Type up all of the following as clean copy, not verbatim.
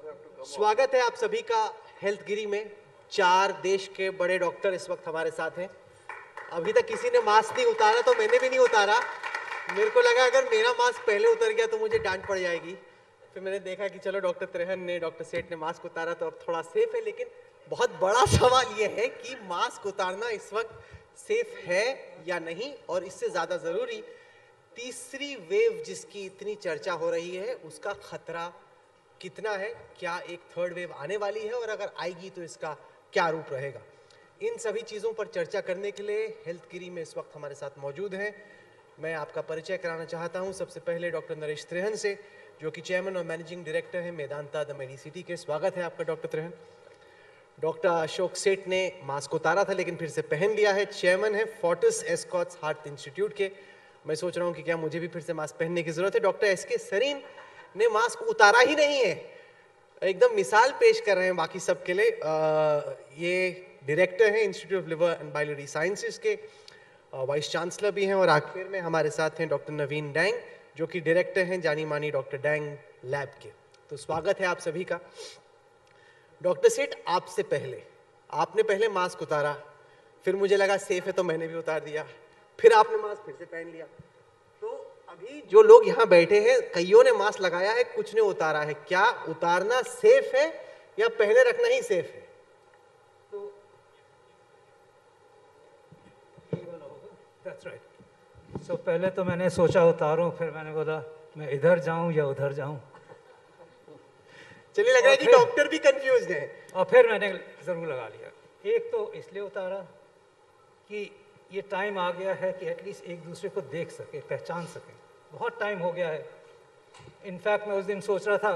स्वागत है आप सभी का हेल्थ गिरी में। 4 देश के बड़े डॉक्टर इस वक्त हमारे साथ हैं। अभी तक किसी ने मास्क नहीं उतारा तो मैंने भी नहीं उतारा। मेरे को लगा अगर मेरा मास्क पहले उतर गया तो मुझे डांट पड़ जाएगी। फिर मैंने देखा कि चलो डॉक्टर त्रेहन ने, डॉक्टर सेठ ने मास्क उतारा तो अब थोड़ा सेफ है। लेकिन बहुत बड़ा सवाल यह है कि मास्क उतारना इस वक्त सेफ है या नहीं, और इससे ज्यादा जरूरी तीसरी वेव जिसकी इतनी चर्चा हो रही है उसका खतरा कितना है। क्या एक थर्ड वेव आने वाली है, और अगर आएगी तो इसका क्या रूप रहेगा। इन सभी चीज़ों पर चर्चा करने के लिए हेल्थ गिरी में इस वक्त हमारे साथ मौजूद हैं। मैं आपका परिचय कराना चाहता हूं सबसे पहले डॉक्टर नरेश त्रेहन से, जो कि चेयरमैन और मैनेजिंग डायरेक्टर हैं मेदांता द मेडिसिटी के। स्वागत है आपका डॉक्टर त्रेहन। डॉक्टर अशोक सेठ ने मास्क उतारा था लेकिन फिर से पहन लिया है, चेयरमैन है फोर्टिस एस्कॉट्स हार्ट इंस्टीट्यूट के। मैं सोच रहा हूं कि क्या मुझे भी फिर से मास्क पहनने की जरूरत है। डॉक्टर एस के सरीन ने मास्क उतारा ही नहीं है, एकदम मिसाल पेश कर रहे हैं बाकी सबके लिए। ये डायरेक्टर हैं institute of liver and biliary sciences के, वाइस चांसलर भी हैं, और आखिर में हमारे साथ हैं डॉक्टर नवीन डैंग, जो कि डायरेक्टर हैं जानी मानी डॉक्टर डैंग लैब के। तो स्वागत है आप सभी का। डॉक्टर सेठ, आपसे पहले आपने पहले मास्क उतारा, फिर मुझे लगा सेफ है तो मैंने भी उतार दिया, फिर आपने मास्क फिर से पहन लिया। तो अभी जो लोग यहाँ बैठे हैं, कईयों ने मास्क लगाया है, कुछ ने उतारा है। क्या उतारना सेफ है या पहले रखना ही सेफ है? That's right. So पहले तो मैंने सोचा उतारूं, फिर मैंने बोला मैं इधर जाऊं या उधर जाऊं। चलिए, लग रहा है कि डॉक्टर भी कंफ्यूज हैं। और फिर मैंने ज़रूर लगा लिया। एक तो इसलिए उतारा कि ये टाइम आ गया है कि एटलीस्ट एक दूसरे को देख सके, पहचान सके। बहुत टाइम हो गया है। इनफैक्ट मैं उस दिन सोच रहा था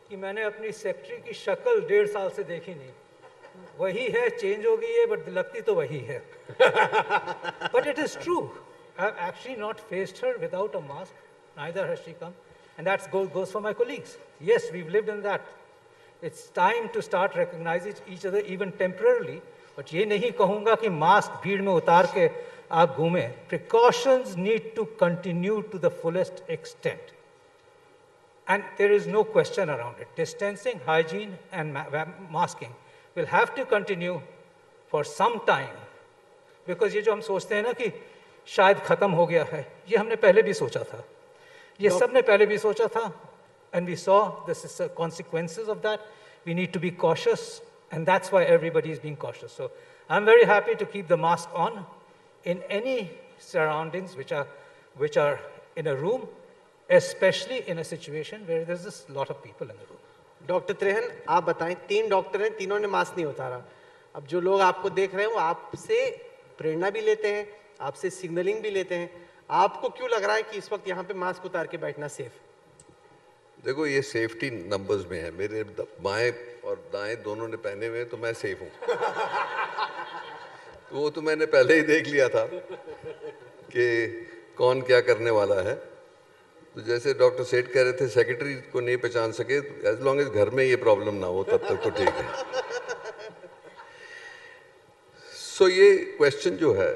कि मैंने अपनी सेक्रेटरी की शक्ल 1.5 साल से देखी नहीं। वही है, चेंज हो गई है, बट लगती तो वही है। But it is true. I've actually not faced her without a mask. Neither has she come. And that goes for my colleagues. Yes, we've lived in that. It's time to start recognizing each other even temporarily. But ये नहीं कहूँगा कि mask भीड़ में उतार के आप घूमें. Precautions need to continue to the fullest extent. And there is no question around it. Distancing, hygiene, and masking will have to continue for some time. Because ये जो हम सोचते हैं ना कि शायद खत्म हो गया है, ये हमने पहले भी सोचा था, ये सबने पहले भी सोचा था, and we saw the consequences of that. We need to be cautious, and that's why everybody is being cautious. So I'm very happy to keep the mask on in any surroundings which are in a room, especially in a situation where there's a lot of people in the room. Doctor Trehan, आप बताएं, 3 doctor हैं, तीनों ने mask नहीं उतारा। अब जो लोग आपको देख रहे हैं वो आपसे प्रेरणा भी लेते हैं, आपसे सिग्नलिंग भी लेते हैं। आपको क्यों लग रहा है कि इस वक्त यहाँ पे मास्क उतार के बैठना सेफ? देखो, ये सेफ्टी नंबर्स में है। मेरे बाएं और दाएं दोनों ने पहने हुए हैं तो मैं सेफ हूँ। तो वो तो मैंने पहले ही देख लिया था कि कौन क्या करने वाला है। तो जैसे डॉक्टर सेठ कह रहे थे, सेक्रेटरी को नहीं पहचान सके, एज लॉन्ग एज घर में ये प्रॉब्लम ना हो तब तक तो ठीक है। सो ये क्वेश्चन जो है,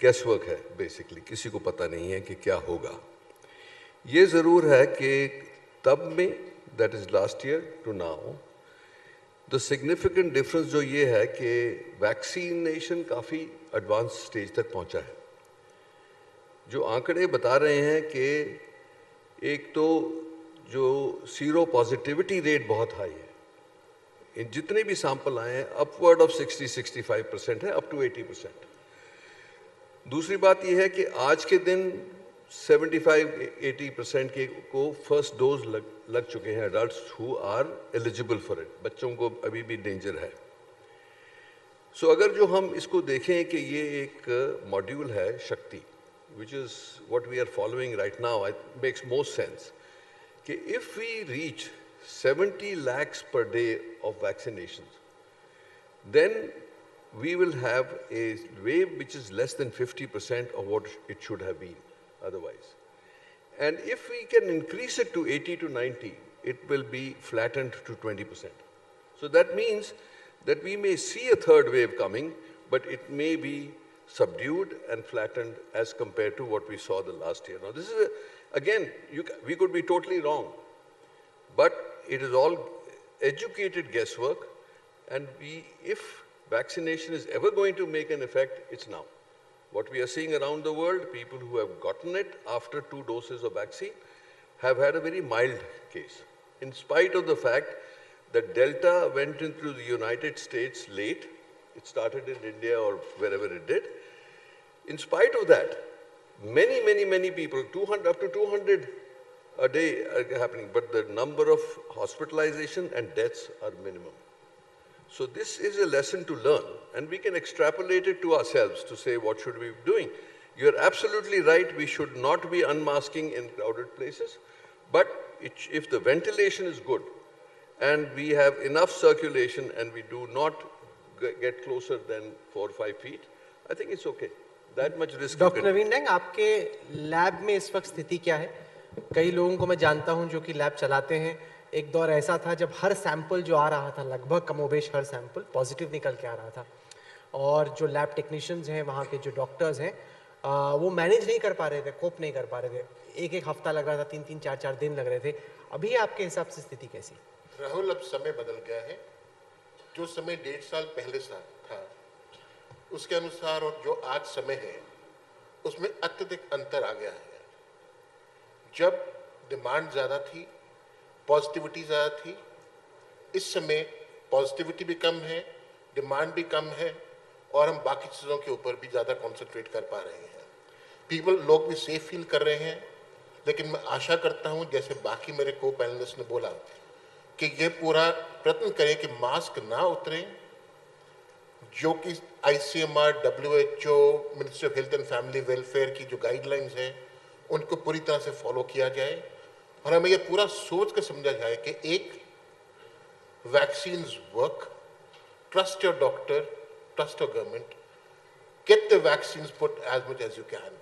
गेस वर्क है बेसिकली, किसी को पता नहीं है कि क्या होगा। ये ज़रूर है कि तब में, that is last year to now, the significant difference जो ये है कि वैक्सीनेशन काफ़ी एडवांस स्टेज तक पहुंचा है। जो आंकड़े बता रहे हैं कि एक तो जो सीरो पॉजिटिविटी रेट बहुत हाई है, इन जितने भी सैंपल आए हैं अपवर्ड ऑफ 60-65% है, अप टू 80%। दूसरी बात यह है कि आज के दिन 75-80% के को फर्स्ट डोज लग चुके हैं, adults who are eligible for it. बच्चों को अभी भी डेंजर है। सो अगर जो हम इसको देखें कि ये एक मॉड्यूल है शक्ति, which is what we are following right now, it makes most sense कि if we reach 70 lakhs per day of vaccinations, then we will have a wave which is less than 50% of what it should have been otherwise. And if we can increase it to 80 to 90, it will be flattened to 20%. So that means that we may see a third wave coming, but it may be subdued and flattened as compared to what we saw the last year. Now this is, again, we could be totally wrong, but it is all educated guesswork, and if vaccination is ever going to make an effect, it's now. What we are seeing around the world, people who have gotten it after 2 doses of vaccine have had a very mild case. In spite of the fact that Delta went into the United States late, it started in India or wherever it did. In spite of that, many people, 200, up to 200 a day are happening, but the number of hospitalization and deaths are minimum. So this is a lesson to learn, and we can extrapolate it to ourselves to say, what should we be doing? You're absolutely right, we should not be unmasking in crowded places, but if the ventilation is good, and we have enough circulation, and we do not get closer than 4 or 5 feet, I think it's okay. That much risk. Doctor Naveen dang, आपके lab में इस वक्त स्थिति क्या है? कई लोगों को मैं जानता हूं जो कि लैब चलाते हैं. एक दौर ऐसा था जब हर सैंपल जो आ रहा था, लगभग कमोबेश हर सैंपल पॉजिटिव निकल के आ रहा था, और जो लैब टेक्नीशियंस हैं, वहाँ के जो डॉक्टर्स हैं, वो मैनेज नहीं कर पा रहे थे, कोप नहीं कर पा रहे थे. एक हफ्ता लग रहा था, 3-3, 4-4 दिन लग रहे थे. अभी आपके हिसाब से स्थिति कैसी? राहुल, अब समय बदल गया है. जो समय 1.5 साल पहले था उसके अनुसार और जो आज समय है उसमें अत्यधिक अंतर आ गया है. जब डिमांड ज़्यादा थी, पॉजिटिविटी ज़्यादा थी, इस समय पॉजिटिविटी भी कम है, डिमांड भी कम है, और हम बाकी चीज़ों के ऊपर भी ज़्यादा कॉन्सेंट्रेट कर पा रहे हैं. लोग भी सेफ फील कर रहे हैं. लेकिन मैं आशा करता हूं, जैसे बाकी मेरे को पैनलिस्ट ने बोला, कि ये पूरा प्रयत्न करें कि मास्क ना उतरे, जो कि ICMR, WHO, ministry of health and family welfare की जो गाइडलाइंस हैं उनको पूरी तरह से फॉलो किया जाए, और हमें ये पूरा सोच कर समझा जाए कि एक vaccines work, trust your doctor, trust your government, get the vaccines put as much as you can.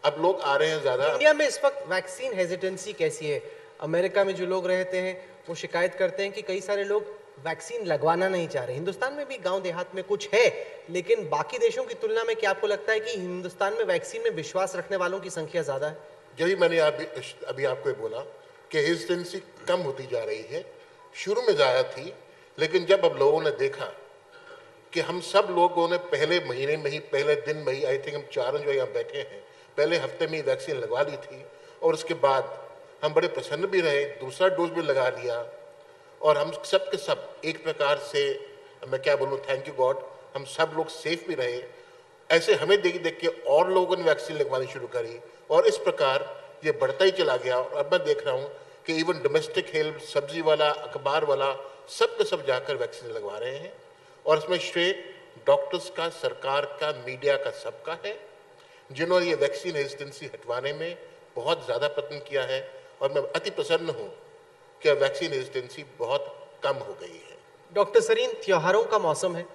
अब लोग आ रहे हैं ज़्यादा. इंडिया में इस वक्त वैक्सीन हेजिटेंसी कैसी है? अमेरिका में जो लोग रहते हैं वो शिकायत करते हैं कि कई सारे लोग वैक्सीन लगवाना नहीं चाह रहे. हिंदुस्तान में भी गांव देहात में कुछ है, लेकिन बाकी देशों की तुलना में क्या आपको लगता है कि हिंदुस्तान में वैक्सीन में विश्वास रखने वालों की संख्या ज्यादा है? यही मैंने अभी आपको ये बोला कि हेजिटेंसी कम होती जा रही है. शुरू में ज़्यादा थी, लेकिन जब अब लोगों ने देखा कि हम सब लोगों ने पहले महीने में ही, पहले दिन में ही, आई थिंक हम चारों जो यहाँ बैठे हैं, पहले हफ्ते में ही वैक्सीन लगवा ली थी, और उसके बाद हम बड़े प्रसन्न भी रहे, दूसरा डोज भी लगा लिया, और हम सब के सब एक प्रकार से, मैं क्या बोलूँ, थैंक यू गॉड, हम सब लोग सेफ भी रहे. ऐसे हमें देख के और लोगों ने वैक्सीन लगवानी शुरू करी, और इस प्रकार ये बढ़ता ही चला गया. और अब मैं देख रहा हूँ कि इवन डोमेस्टिक हेल्प, सब्जी वाला, अखबार वाला, सब के सब जाकर वैक्सीन लगवा रहे हैं. और इसमें श्रेय डॉक्टर्स का, सरकार का, मीडिया का, सबका है, जिन्होंने ये वैक्सीन हेजिटेंसी हटवाने में बहुत ज़्यादा प्रयत्न किया है. और मैं अति प्रसन्न हूँ कि वैक्सीन हेजिटेंसी बहुत कम हो गई है. डॉक्टर सरीन, त्योहारों का मौसम है,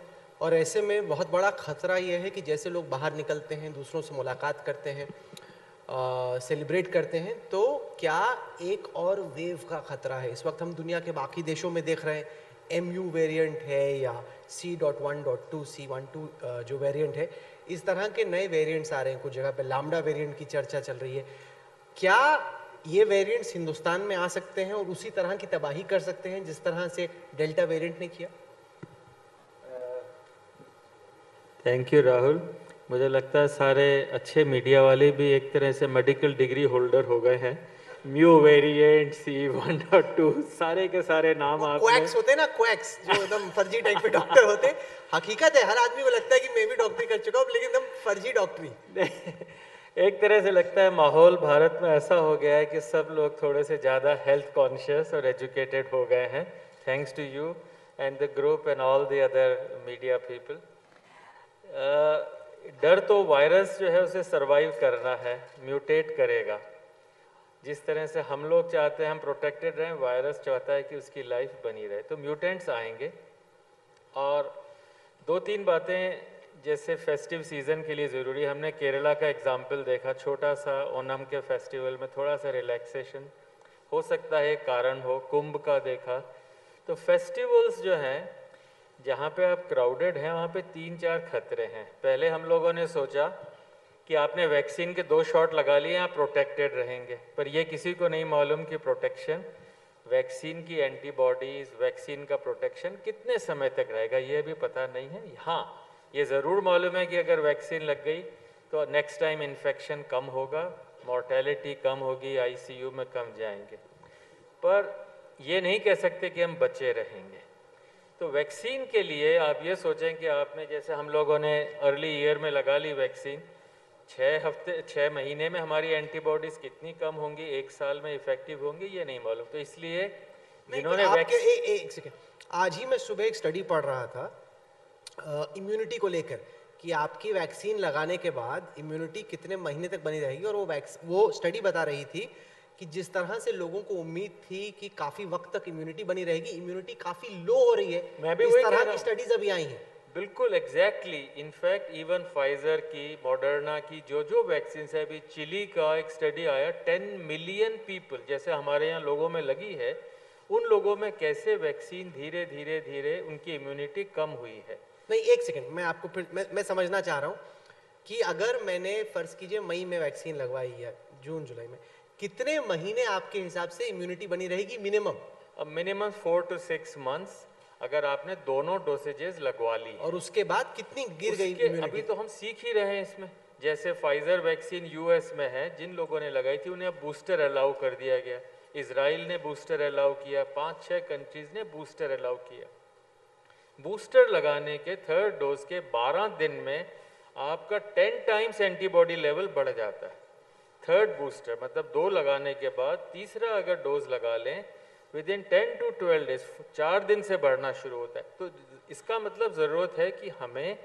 और ऐसे में बहुत बड़ा खतरा यह है कि जैसे लोग बाहर निकलते हैं, दूसरों से मुलाकात करते हैं, सेलिब्रेट करते हैं, तो क्या एक और वेव का खतरा है? इस वक्त हम दुनिया के बाकी देशों में देख रहे हैं, MU वेरिएंट है या C.1.2, C.12 जो वेरिएंट है, इस तरह के नए वेरिएंट्स आ रहे हैं. कुछ जगह पे लैम्डा वेरिएंट की चर्चा चल रही है. क्या ये वेरिएंट्स हिंदुस्तान में आ सकते हैं और उसी तरह की तबाही कर सकते हैं जिस तरह से डेल्टा वेरिएंट ने किया? Thank you Rahul. मुझे लगता है सारे अच्छे मीडिया वाले भी एक तरह से मेडिकल डिग्री होल्डर हो गए हैं. म्यू वेरिएंट, C.1.2, सारे के सारे नाम आप क्वैक्स होते हैं ना, क्वैक्स जो एकदम फर्जी टाइप के डॉक्टर होते हैं. हकीकत है, हर आदमी को लगता है कि मैं भी डॉक्टरी कर चुका हूँ, लेकिन एकदम फर्जी डॉक्टरी. एक तरह से लगता है माहौल भारत में ऐसा हो गया है कि सब लोग थोड़े से ज़्यादा हेल्थ कॉन्शियस और एजुकेटेड हो गए हैं, thanks to you and the group and all the other media people. डर तो वायरस जो है उसे सरवाइव करना है, म्यूटेट करेगा. जिस तरह से हम लोग चाहते हैं हम प्रोटेक्टेड रहें, वायरस चाहता है कि उसकी लाइफ बनी रहे. तो म्यूटेंट्स आएंगे. और 2-3 बातें जैसे फेस्टिव सीज़न के लिए ज़रूरी. हमने केरला का एग्जाम्पल देखा, छोटा सा ओनम के फेस्टिवल में थोड़ा सा रिलैक्सेशन हो सकता है, कारण हो. कुंभ का देखा. तो फेस्टिवल्स जो हैं जहाँ पे आप क्राउडेड हैं वहाँ पे 3-4 खतरे हैं. पहले हम लोगों ने सोचा कि आपने वैक्सीन के 2 शॉट लगा लिए, आप प्रोटेक्टेड रहेंगे, पर ये किसी को नहीं मालूम कि प्रोटेक्शन वैक्सीन की एंटीबॉडीज, वैक्सीन का प्रोटेक्शन कितने समय तक रहेगा ये भी पता नहीं है। हाँ, ये ज़रूर मालूम है कि अगर वैक्सीन लग गई तो नेक्स्ट टाइम इन्फेक्शन कम होगा, मॉर्टेलिटी कम होगी, आईसीयू में कम जाएंगे, पर ये नहीं कह सकते कि हम बचे रहेंगे। तो वैक्सीन के लिए आप ये सोचें कि आपने, जैसे हम लोगों ने अर्ली ईयर में लगा ली वैक्सीन, 6 महीने में हमारी एंटीबॉडीज़ कितनी कम होंगी, 1 साल में इफेक्टिव होंगी, ये नहीं मालूम। तो इसलिए जिन्होंने एक सेकेंड, आज ही मैं सुबह एक स्टडी पढ़ रहा था इम्यूनिटी को लेकर कि आपकी वैक्सीन लगाने के बाद इम्यूनिटी कितने महीने तक बनी रहेगी, और वो स्टडी बता रही थी कि जिस तरह से लोगों को उम्मीद थी कि काफी वक्त तक इम्यूनिटी बनी रहेगी, इम्यूनिटी काफी लो हो रही है। मैं भी इस वही तरह कह रहा की हूं। स्टडीज अभी आई हैं। बिल्कुल एग्जैक्टली, इनफैक्ट इवन फाइजर की, मॉडर्ना की जो वैक्सीन है, अभी चिली का एक स्टडी आया, 10 मिलियन पीपल जैसे हमारे यहाँ लोगों में लगी है, उन लोगों में कैसे वैक्सीन धीरे धीरे धीरे उनकी इम्यूनिटी कम हुई है। नहीं, एक सेकेंड, मैं आपको फिर मैं समझना चाह रहा हूँ कि अगर मैंने फर्ज कीजिए मई में वैक्सीन लगवाई है, जून जुलाई में, कितने महीने आपके हिसाब से इम्यूनिटी बनी रहेगी मिनिमम? अब मिनिमम 4 to 6 मंथ्स अगर आपने दोनों डोसेजेस लगवा ली है। और उसके बाद कितनी गिर गई उसके इम्यूनिटी? अभी तो हम सीख ही रहे हैं इसमें। जैसे फाइजर वैक्सीन यूएस में है, जिन लोगों ने लगाई थी उन्हें अब बूस्टर अलाउ कर दिया गया। इजराइल ने बूस्टर अलाउ किया, 5-6 कंट्रीज ने बूस्टर अलाउ किया। बूस्टर लगाने के 3rd डोज के 12 दिन में आपका 10 टाइम्स एंटीबॉडी लेवल बढ़ जाता है। 3rd बूस्टर मतलब 2 लगाने के बाद तीसरा अगर डोज लगा लें, विद इन 10 to 12 डेज 4 दिन से बढ़ना शुरू होता है। तो इसका मतलब ज़रूरत है कि हमें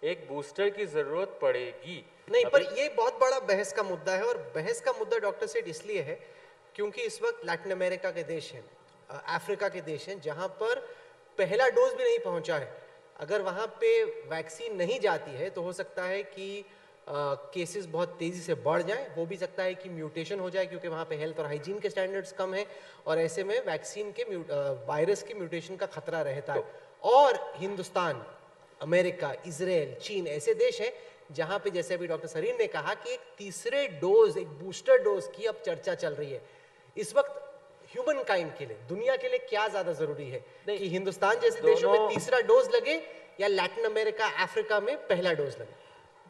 एक बूस्टर की ज़रूरत पड़ेगी। नहीं, पर ये बहुत बड़ा बहस का मुद्दा है, और बहस का मुद्दा डॉक्टर सेठ इसलिए है क्योंकि इस वक्त लैटिन अमेरिका के देश हैं, अफ्रीका के देश हैं, जहां पर पहला डोज भी नहीं पहुंचा है। अगर वहां पे वैक्सीन नहीं जाती है तो हो सकता है कि केसेस बहुत तेज़ी से बढ़ जाएं, हो भी सकता है कि म्यूटेशन हो जाए क्योंकि वहाँ पे हेल्थ और हाइजीन के स्टैंडर्ड्स कम हैं, और ऐसे में वैक्सीन के वायरस के म्यूटेशन का खतरा रहता है। और हिंदुस्तान, अमेरिका, इजराइल, चीन ऐसे देश हैं जहाँ पे, जैसे अभी डॉक्टर सरीन ने कहा, कि एक तीसरे डोज, एक बूस्टर डोज की अब चर्चा चल रही है। इस वक्त ह्यूमन काइंड के लिए, दुनिया के लिए क्या ज्यादा जरूरी है कि हिंदुस्तान जैसे देशों में तीसरा डोज लगे या लैटिन अमेरिका, अफ्रीका में पहला डोज लगे?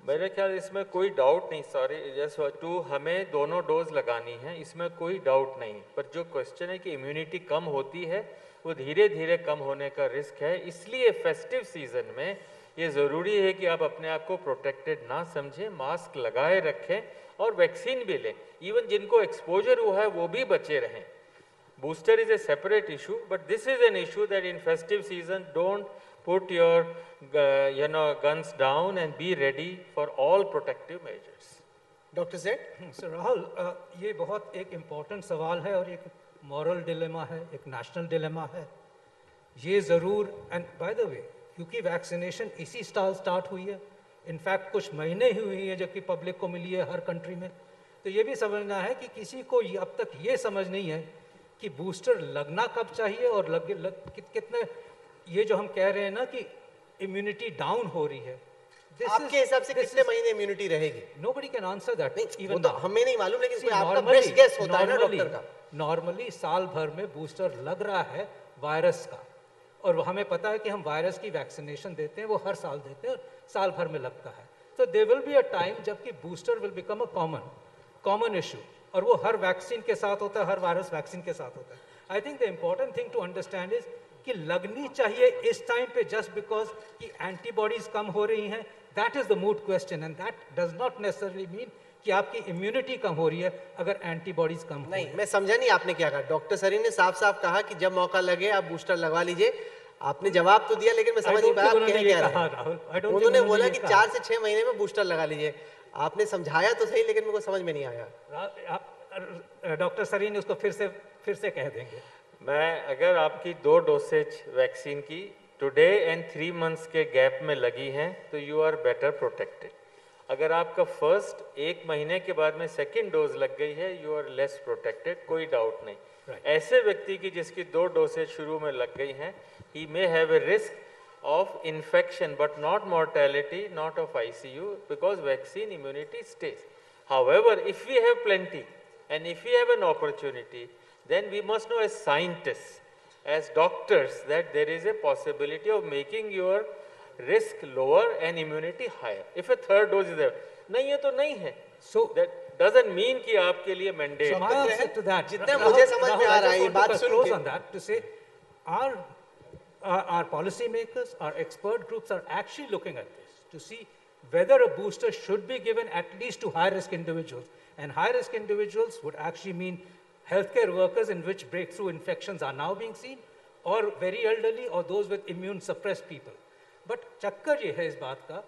मेरे ख्याल इसमें कोई डाउट नहीं, सॉरी जस्ट टू, हमें दोनों डोज लगानी है, इसमें कोई डाउट नहीं। पर जो क्वेश्चन है कि इम्यूनिटी कम होती है, वो धीरे धीरे कम होने का रिस्क है। इसलिए फेस्टिव सीजन में ये ज़रूरी है कि आप अपने आप को प्रोटेक्टेड ना समझें, मास्क लगाए रखें और वैक्सीन भी लें। इवन जिनको एक्सपोजर हुआ है वो भी बचे रहें। Booster is a separate issue, but this is an issue that in festive season don't put your guns down and be ready for all protective measures. Doctor सेठ? सर राहुल, ये बहुत एक इम्पॉर्टेंट सवाल है और एक मॉरल डिलेमा है, एक नेशनल डिलेमा है। ये ज़रूर, एंड बाय द वे, क्योंकि वैक्सीनेशन इसी साल स्टार्ट हुई है, इनफैक्ट कुछ महीने ही हुई है जबकि पब्लिक को मिली है हर कंट्री में, तो ये भी समझना है कि किसी को अब तक ये समझ नहीं है कि बूस्टर लगना कब चाहिए और कितने, ये जो हम कह रहे हैं ना कि इम्यूनिटी डाउन हो रही है, आपके हिसाब से कितने महीने इम्यूनिटी रहेगी? Nobody can answer that. Even हमें नहीं मालूम, लेकिन कोई आपका बेस्ट गेस होता है ना डॉक्टर का। नॉर्मली साल भर में बूस्टर लग रहा है वायरस का, और हमें पता है कि हम वायरस की वैक्सीनेशन देते हैं, वो हर साल देते हैं और साल भर में लगता है। तो there will be a time जबकि booster will become a common issue, और वो हर वैक्सीन के साथ होता है, हर वायरस वैक्सीन के साथ होता है। I think the important thing to understand is कि लगनी चाहिए इस टाइम पे जस्ट बिकॉज कि एंटीबॉडीज कम हो रही हैं, that is the moot question, and that does not necessarily mean कि आपकी इम्यूनिटी कम हो रही है अगर एंटीबॉडीज कम हो रही है। मैं समझा नहीं आपने क्या कहा। डॉक्टर सरीन ने साफ साफ कहा कि जब मौका लगे आप बूस्टर लगवा लीजिए। आपने जवाब तो दिया, लेकिन मैं समझ नहीं पाया आप कह क्या रहे हैं। उन्होंने बोला कि 4 से 6 महीने में बूस्टर लगा लीजिए। आपने समझाया तो सही, लेकिन मुझे समझ में नहीं आया। डॉक्टर सरीन उसको फिर से कह देंगे। मैं, अगर आपकी 2 डोसेज वैक्सीन की टुडे एंड 3 मंथ्स के गैप में लगी हैं तो यू आर बेटर प्रोटेक्टेड। अगर आपका फर्स्ट 1 महीने के बाद में सेकेंड डोज लग गई है, यू आर लेस प्रोटेक्टेड, कोई डाउट नहीं। ऐसे व्यक्ति की जिसकी 2 डोसेज शुरू में लग गई हैं, he may have a risk of infection but not mortality, not of ICU, because vaccine immunity stays. However, if we have plenty and if we have an opportunity, then we must know as scientists, as doctors, that there is a possibility of making your risk lower and immunity higher. If a third dose is there, नहीं है तो नहीं है. So that doesn't mean कि आपके लिए mandate. So my answer to that, जितना मुझे समझ में आ रहा है ये बात सुन close के on that to say our policy makers, our expert groups are actually looking at this to see whether a booster should be given at least to high-risk individuals. And high-risk individuals would actually mean healthcare workers in which breakthrough infections are now being seen, or very elderly, or those with immune-suppressed people. But चक्कर ये है इस बात का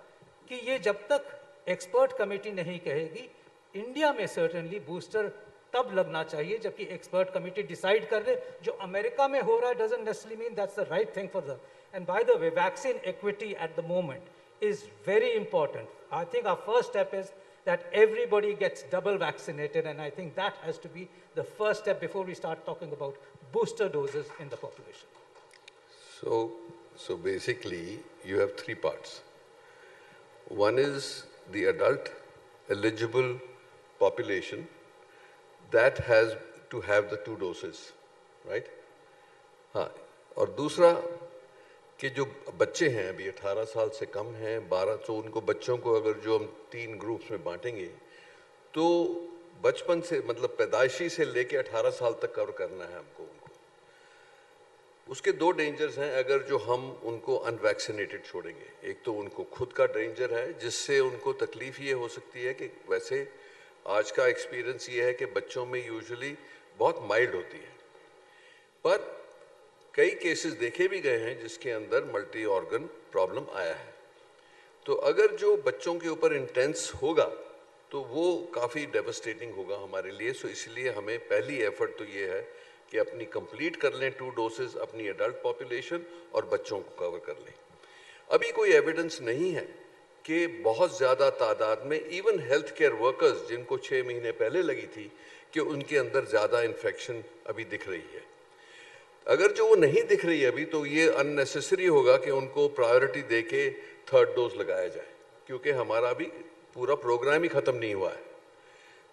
कि ये जब तक एक्सपर्ट कमेटी नहीं कहेगी, इंडिया में सर्टेनली बूस्टर तब लगना चाहिए जबकि एक्सपर्ट कमेटी डिसाइड कर ले. जो अमेरिका में हो रहा है doesn't necessarily mean that's the right thing for them. And by the way, vaccine equity at the moment is very important. I think our first step is that everybody gets double vaccinated, and I think that has to be the first step before we start talking about booster doses in the population. So basically, you have three parts. One is the adult eligible population that has to have the 2 doses, right? हाँ, और दूसरा कि जो बच्चे हैं अभी 18 साल से कम हैं, 12, तो उनको बच्चों को अगर जो हम 3 ग्रुप्स में बांटेंगे तो बचपन से मतलब पैदाइशी से लेके 18 साल तक कवर करना है हमको उनको. उसके 2 डेंजर्स हैं अगर जो हम उनको अनवैक्सीनेटेड छोड़ेंगे. एक तो उनको खुद का डेंजर है जिससे उनको तकलीफ ये हो सकती है कि वैसे आज का एक्सपीरियंस ये है कि बच्चों में यूजुअली बहुत माइल्ड होती है, पर कई केसेस देखे भी गए हैं जिसके अंदर मल्टी ऑर्गन प्रॉब्लम आया है. तो अगर जो बच्चों के ऊपर इंटेंस होगा तो वो काफ़ी डेवस्टेटिंग होगा हमारे लिए. सो इसलिए हमें पहली एफर्ट तो ये है कि अपनी कंप्लीट कर लें 2 डोसेस अपनी एडल्ट पॉपुलेशन और बच्चों को कवर कर लें. अभी कोई एविडेंस नहीं है कि बहुत ज़्यादा तादाद में इवन हेल्थ केयर वर्कर्स जिनको 6 महीने पहले लगी थी कि उनके अंदर ज़्यादा इन्फेक्शन अभी दिख रही है. अगर जो वो नहीं दिख रही है अभी तो ये अननेसेसरी होगा कि उनको प्रायोरिटी दे के 3rd डोज लगाया जाए, क्योंकि हमारा अभी पूरा प्रोग्राम ही ख़त्म नहीं हुआ है.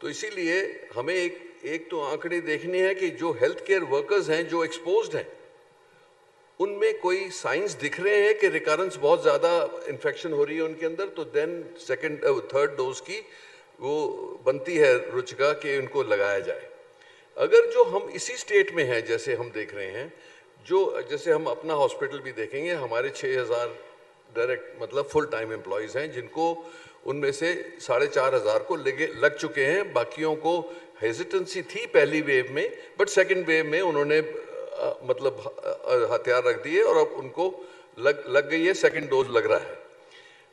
तो इसीलिए हमें एक तो आंकड़े देखने हैं कि जो हेल्थ केयर वर्कर्स हैं जो एक्सपोज्ड हैं उनमें कोई साइंस दिख रहे हैं कि रिकरेंस बहुत ज़्यादा इन्फेक्शन हो रही है उनके अंदर, तो देन 3rd डोज की वो बनती है रुचिका कि उनको लगाया जाए. अगर जो हम इसी स्टेट में हैं जैसे हम देख रहे हैं, जो जैसे हम अपना हॉस्पिटल भी देखेंगे हमारे 6000 डायरेक्ट मतलब फुल टाइम एम्प्लॉयज़ हैं जिनको उनमें से 4500 को लग चुके हैं. बाकियों को हेजिटेंसी थी पहली वेव में, बट 2nd वेव में उन्होंने मतलब हथियार रख दिए और अब उनको लग गई है, 2nd डोज लग रहा है.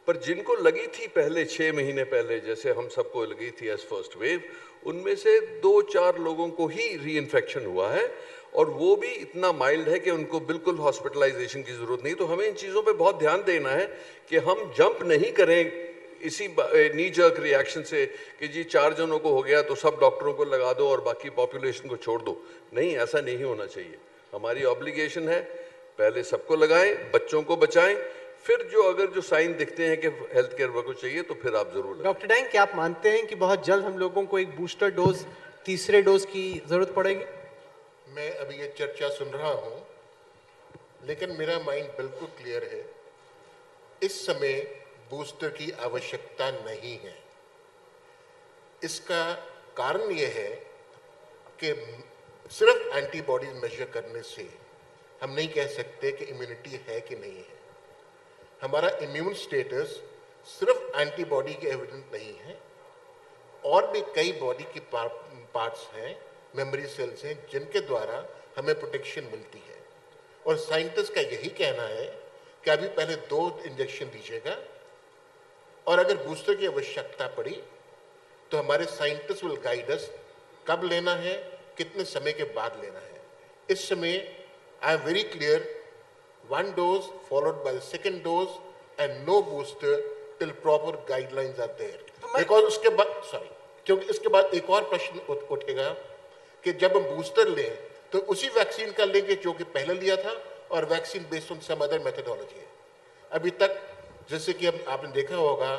पर जिनको लगी थी पहले 6 महीने पहले जैसे हम सबको लगी थी एज फर्स्ट वेव, उनमें से 2-4 लोगों को ही री इन्फेक्शन हुआ है और वो भी इतना माइल्ड है कि उनको बिल्कुल हॉस्पिटलाइजेशन की ज़रूरत नहीं. तो हमें इन चीज़ों पे बहुत ध्यान देना है कि हम जंप नहीं करें इसी नी जर्क रिएक्शन से कि जी 4 जनों को हो गया तो सब डॉक्टरों को लगा दो और बाकी पॉपुलेशन को छोड़ दो. नहीं, ऐसा नहीं होना चाहिए. हमारी ऑब्लिगेशन है पहले सबको लगाएं, बच्चों को बचाएं, फिर जो अगर जो साइन दिखते हैं कि हेल्थ केयर वर्कर चाहिए तो फिर आप जरूर लगाएं. डॉक्टर डैंग, क्या आप मानते हैं कि बहुत जल्द हम लोगों को एक बूस्टर डोज, 3रे डोज की जरूरत पड़ेगी? मैं अभी ये चर्चा सुन रहा हूं, लेकिन मेरा माइंड बिल्कुल क्लियर है. इस समय बूस्टर की आवश्यकता नहीं है. इसका कारण यह है कि सिर्फ एंटीबॉडीज मेजर करने से हम नहीं कह सकते कि इम्यूनिटी है कि नहीं है. हमारा इम्यून स्टेटस सिर्फ एंटीबॉडी के एविडेंस नहीं है, और भी कई बॉडी के पार्ट्स हैं, मेमोरी सेल्स हैं जिनके द्वारा हमें प्रोटेक्शन मिलती है. और साइंटिस्ट का यही कहना है कि अभी पहले 2 इंजेक्शन दीजिएगा और अगर बूस्टर की आवश्यकता पड़ी तो हमारे साइंटिस्ट विल गाइड अस कब लेना है, कितने समय के बाद लेना है. इस समय I am very clear, 1 dose followed by the 2nd dose and no booster till proper guidelines are there. Because उसके बाद क्योंकि इसके बाद एक और प्रश्न उठेगा कि जब हम बूस्टर लें तो उसी वैक्सीन का लेंगे जो कि पहले लिया था और vaccine based on some other methodology है. अभी तक जैसे कि आपने देखा होगा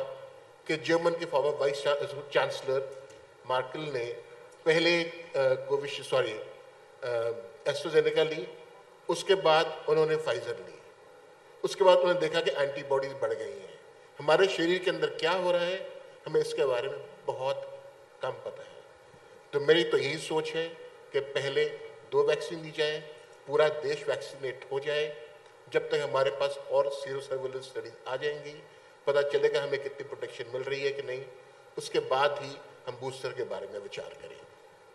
कि जर्मन के फॉर्मर वाइस चांसलर मार्केल ने पहले एस्ट्राजेनेका ली, उसके बाद उन्होंने फाइजर ली, उसके बाद उन्होंने देखा कि एंटीबॉडीज बढ़ गई हैं। हमारे शरीर के अंदर क्या हो रहा है हमें इसके बारे में बहुत कम पता है। तो मेरी तो यही सोच है कि पहले 2 वैक्सीन दी जाए, पूरा देश वैक्सीनेट हो जाए। जब तक हमारे पास और सीरो सर्वेलेंस स्टडीज आ जाएंगी, पता चलेगा हमें कितनी प्रोटेक्शन मिल रही है कि नहीं, उसके बाद ही हम बूस्टर के बारे में विचार करें।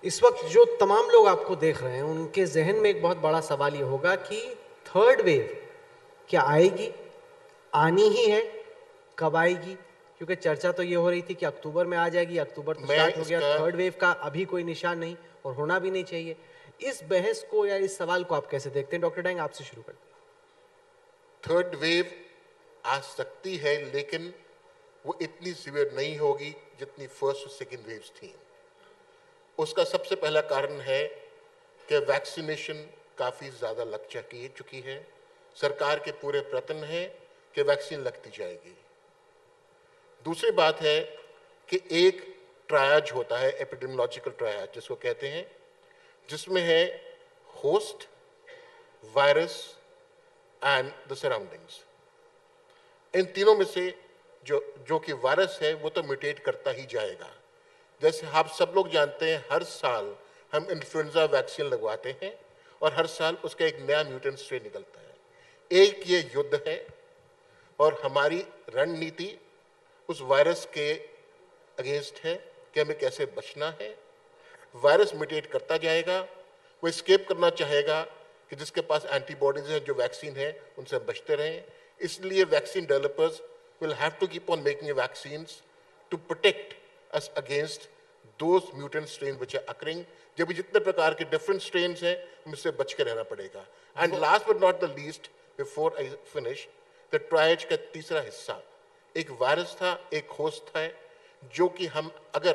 इस वक्त जो तमाम लोग आपको देख रहे हैं उनके जहन में एक बहुत बड़ा सवाल ये होगा कि थर्ड वेव क्या आएगी, आनी ही है, कब आएगी? क्योंकि चर्चा तो ये हो रही थी कि अक्टूबर में आ जाएगी, अक्टूबर तो स्टार्ट हो गया, थर्ड वेव का अभी कोई निशान नहीं और होना भी नहीं चाहिए। इस बहस को या इस सवाल को आप कैसे देखते हैं? डॉक्टर डैंग, आपसे शुरू करते हैं। थर्ड वेव आ सकती है, लेकिन वो इतनी सीवियर नहीं होगी जितनी फर्स्ट और सेकेंड वेव्स थी। उसका सबसे पहला कारण है कि वैक्सीनेशन काफ़ी ज़्यादा लग चुकी है। सरकार के पूरे प्रयत्न है कि वैक्सीन लगती जाएगी। दूसरी बात है कि एक ट्रायज होता है, एपिडेमियोलॉजिकल ट्रायज जिसको कहते हैं, जिसमें है host, virus and the surroundings. इन तीनों में से जो कि वायरस है वो तो म्यूटेट करता ही जाएगा। जैसे आप सब लोग जानते हैं, हर साल हम इन्फ्लुएंजा वैक्सीन लगवाते हैं और हर साल उसका एक नया म्यूटेंट स्ट्रेन निकलता है। एक ये युद्ध है और हमारी रणनीति उस वायरस के अगेंस्ट है कि हमें कैसे बचना है। वायरस म्यूटेट करता जाएगा, वो एस्केप करना चाहेगा कि जिसके पास एंटीबॉडीज है, जो वैक्सीन है, उनसे बचते रहें। इसलिए vaccine developers will have to keep on making vaccines to protect us against those mutant strains which are occurring. जब भी जितने प्रकार के different strains हैं, हमें इससे बच के रहना पड़ेगा। And last but not the least, before I finish, the triage का तीसरा हिस्सा एक वायरस था, एक होस्ट था, जो कि हम अगर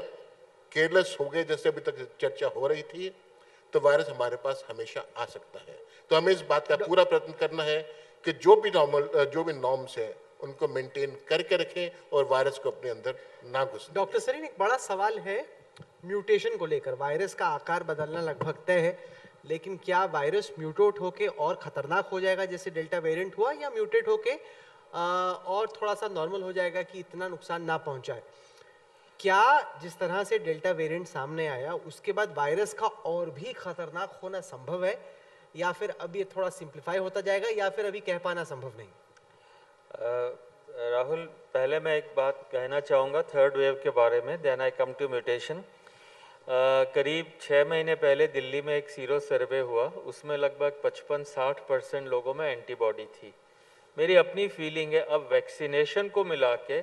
केयरलेस हो गए, जैसे अभी तक चर्चा हो रही थी, तो वायरस हमारे पास हमेशा आ सकता है। तो हमें इस बात का पूरा प्रयत्न करना है कि जो भी नॉर्म्स है उनको मेंटेन करके रखें और वायरस को अपने अंदर ना घुसने। डॉक्टर सरीन, एक बड़ा सवाल है म्यूटेशन को लेकर। वायरस का आकार बदलना लगभग तय है, लेकिन क्या वायरस म्यूटेट होके और खतरनाक हो जाएगा जैसे डेल्टा वेरिएंट हुआ, या म्यूटेट होके और थोड़ा सा नॉर्मल हो जाएगा कि इतना नुकसान ना पहुंचाए? क्या जिस तरह से डेल्टा वेरिएंट सामने आया उसके बाद वायरस का और भी खतरनाक होना संभव है, या फिर अब ये थोड़ा सिंप्लीफाई होता जाएगा, या फिर अभी कह पाना संभव नहीं? राहुल, पहले मैं एक बात कहना चाहूँगा थर्ड वेव के बारे में, then I come to mutation. करीब 6 महीने पहले दिल्ली में एक सीरो सर्वे हुआ, उसमें लगभग 55-60% लोगों में एंटीबॉडी थी। मेरी अपनी फीलिंग है अब वैक्सीनेशन को मिला के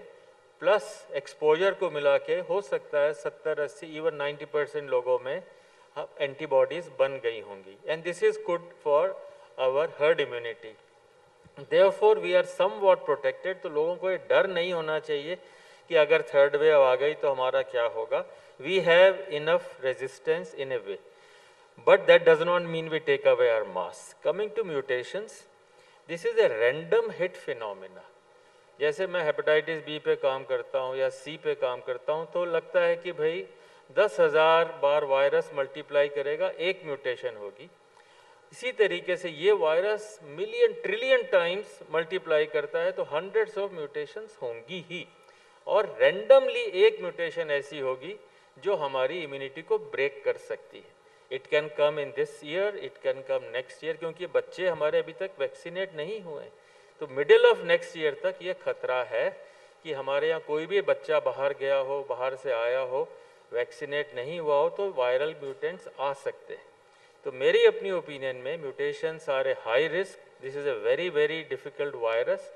प्लस एक्सपोजर को मिला के हो सकता है 70-80 इवन 90% लोगों में एंटीबॉडीज बन गई होंगी, and this is good for our herd immunity. Therefore we are somewhat protected। तो लोगों को ये डर नहीं होना चाहिए कि अगर थर्ड वेव आ गई तो हमारा क्या होगा। We have enough resistance in a way, but that does not mean we take away our mask। Coming to mutations, this is a random hit phenomena। जैसे मैं हेपेटाइटिस बी पे काम करता हूँ या सी पे काम करता हूँ, तो लगता है कि भाई 10,000 बार वायरस मल्टीप्लाई करेगा, एक म्यूटेशन होगी। इसी तरीके से ये virus million trillion times multiply करता है, तो हंड्रेड्स ऑफ म्यूटेशंस होंगी ही, और रैंडमली एक म्यूटेशन ऐसी होगी जो हमारी इम्यूनिटी को ब्रेक कर सकती है। It can come in this year, it can come next year, क्योंकि बच्चे हमारे अभी तक वैक्सीनेट नहीं हुए, तो मिडिल ऑफ नेक्स्ट ईयर तक ये खतरा है कि हमारे यहाँ कोई भी बच्चा बाहर गया हो, बाहर से आया हो, वैक्सीनेट नहीं हुआ हो, तो वायरल म्यूटेंट्स आ सकते हैं। तो मेरी अपनी ओपिनियन में mutations are a high risk. This is a very very difficult virus,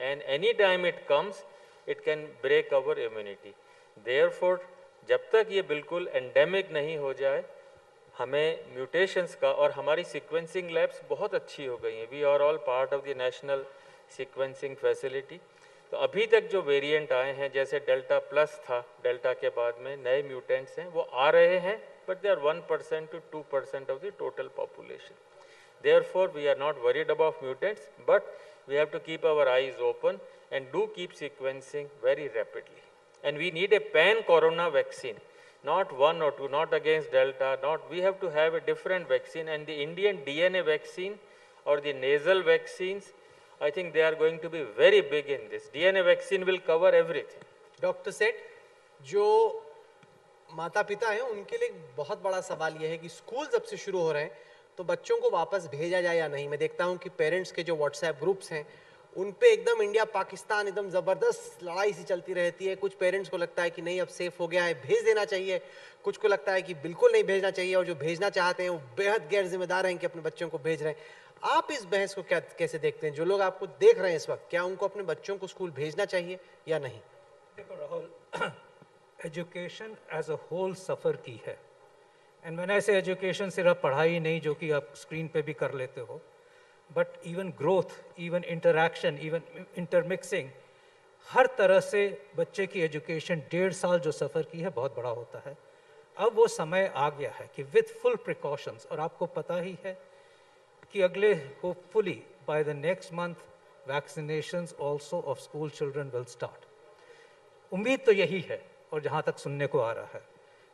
and any time it comes it can break our immunity. Therefore जब तक ये बिल्कुल एंडेमिक नहीं हो जाए, हमें म्यूटेशंस का, और हमारी सीक्वेंसिंग लैब्स बहुत अच्छी हो गई हैं, we are all part of the national sequencing facility. तो अभी तक जो वेरिएंट आए हैं, जैसे डेल्टा प्लस था, डेल्टा के बाद में नए म्यूटेंट्स हैं, वो आ रहे हैं, but they are 1% to 2% of the total population। Therefore we are not worried about mutants, but we have to keep our eyes open and do keep sequencing very rapidly। And we need a pan corona vaccine। not 1 or 2, not against Delta, not, we have to have a different vaccine, and the Indian DNA vaccine or the nasal vaccines, I think they are going to be very big in this. DNA vaccine will cover everything. Doctor सेठ, जो माता पिता हैं उनके लिए एक बहुत बड़ा सवाल यह है कि स्कूल जब से शुरू हो रहे हैं तो बच्चों को वापस भेजा जाए या नहीं। मैं देखता हूं कि पेरेंट्स के जो व्हाट्सएप ग्रुप्स हैं उन पे एकदम इंडिया पाकिस्तान एकदम ज़बरदस्त लड़ाई सी चलती रहती है। कुछ पेरेंट्स को लगता है कि नहीं अब सेफ हो गया है, भेज देना चाहिए, कुछ को लगता है कि बिल्कुल नहीं भेजना चाहिए, और जो भेजना चाहते हैं वो बेहद गैर जिम्मेदार हैं कि अपने बच्चों को भेज रहे हैं। आप इस बहस को कैसे देखते हैं? जो लोग आपको देख रहे हैं इस वक्त, क्या उनको अपने बच्चों को स्कूल भेजना चाहिए या नहीं? देखो Rahul, education as a whole सफ़र की है, एंड मैंने ऐसे एजुकेशन सिर्फ पढ़ाई नहीं जो कि आप स्क्रीन पे भी कर लेते हो, but even growth, even interaction, even intermixing, हर तरह से बच्चे की एजुकेशन 1.5 साल जो सफ़र की है बहुत बड़ा होता है। अब वो समय आ गया है कि विथ फुल प्रिकॉशंस, और आपको पता ही है कि अगले hopefully by the next month vaccinations also of school children will start. उम्मीद तो यही है, और जहाँ तक सुनने को आ रहा है।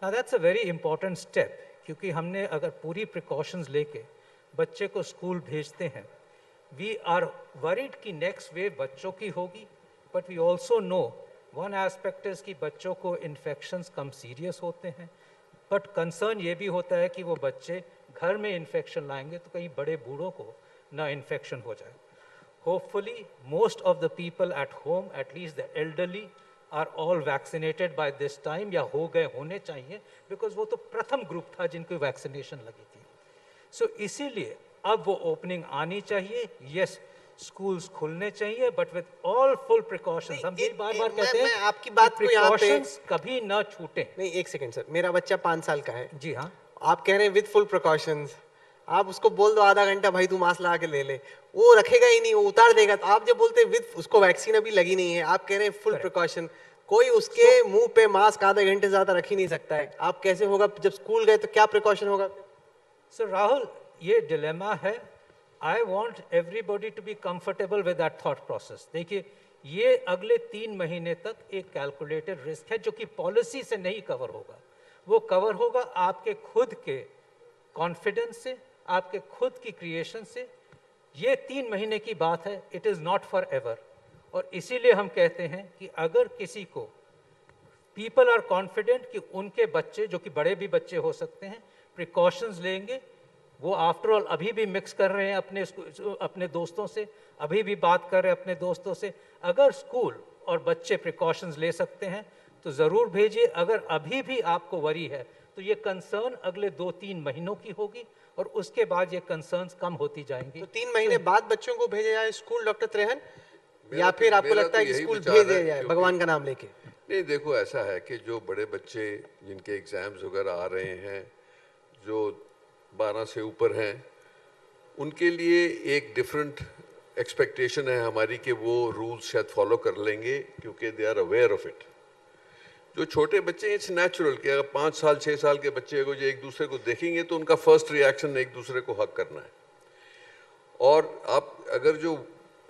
Now that's a very important step, क्योंकि हमने अगर पूरी प्रिकॉशंस लेके बच्चे को स्कूल भेजते हैं, वी आर वरीड कि नेक्स्ट वेव बच्चों की होगी, but we also know one aspect is कि बच्चों को इन्फेक्शंस कम सीरियस होते हैं, बट कंसर्न ये भी होता है कि वो बच्चे घर में इन्फेक्शन लाएंगे तो कहीं बड़े बूढ़ों को ना इन्फेक्शन हो जाए। Hopefully most of the people at home, at least the elderly, are all vaccinated by this time, या हो गए होने चाहिए, बिकॉज वो तो प्रथम ग्रुप था जिनको वैक्सीनेशन लगी थी। सो इसीलिए अब वो ओपनिंग आनी चाहिए। यस, स्कूल्स खुलने चाहिए, but with all full precautions. हम ये बार बार कहते हैं आपकी बात को यहाँ पे कभी ना छूटे। नहीं, एक सेकंड सर, मेरा बच्चा 5 साल का है। जी हाँ, आप कह रहे हैं विद फुल प्रिकॉशंस, आप उसको बोल दो आधा घंटा भाई तू मास्क लगा के ले ले, वो रखेगा ही नहीं, वो उतार देगा। तो आप जब बोलते हैं विद, उसको वैक्सीन अभी लगी नहीं है, आप कह रहे हैं फुल प्रिकॉशन, कोई उसके मुंह पे मास्क आधे घंटे ज्यादा रख ही नहीं सकता है। आप कैसे होगा? जब स्कूल गए तो क्या प्रिकॉशन होगा? सर राहुल, ये डिलेमा है। I want everybody to be comfortable with that thought process. देखिए, ये अगले 3 महीने तक एक कैलकुलेटेड रिस्क है जो कि पॉलिसी से नहीं कवर होगा। वो कवर होगा आपके खुद के कॉन्फिडेंस से, आपके खुद की क्रिएशन से। ये 3 महीने की बात है, it is not for ever. और इसीलिए हम कहते हैं कि अगर किसी को, पीपल आर कॉन्फिडेंट कि उनके बच्चे, जो कि बड़े भी बच्चे हो सकते हैं, प्रिकॉशंस लेंगे। वो आफ्टर ऑल अभी भी मिक्स कर रहे हैं अपने दोस्तों से, अभी भी बात कर रहे हैं अपने दोस्तों से। अगर स्कूल और बच्चे प्रिकॉशंस ले सकते हैं तो ज़रूर भेजिए। अगर अभी भी आपको वरी है तो ये कंसर्न अगले 2-3 महीनों की होगी, और उसके बाद ये कंसर्न्स कम होती जाएंगी। तो 3 महीने बाद बच्चों को भेजा जाए स्कूल, डॉक्टर त्रेहन, या फिर आपको लगता है कि स्कूल भेज दिया जाए भगवान का नाम लेके? नहीं, देखो ऐसा है कि जो बड़े बच्चे जिनके एग्ज़ाम्स वगैरह आ रहे हैं, जो 12 से ऊपर हैं, उनके लिए एक डिफरेंट एक्सपेक्टेशन है हमारी कि वो रूल्स शायद फॉलो कर लेंगे, क्योंकि they are aware of it. जो छोटे बच्चे, इट्स नेचुरल कि अगर 5 साल 6 साल के बच्चे को जो एक दूसरे को देखेंगे तो उनका फर्स्ट रिएक्शन एक दूसरे को हक करना है। और आप अगर जो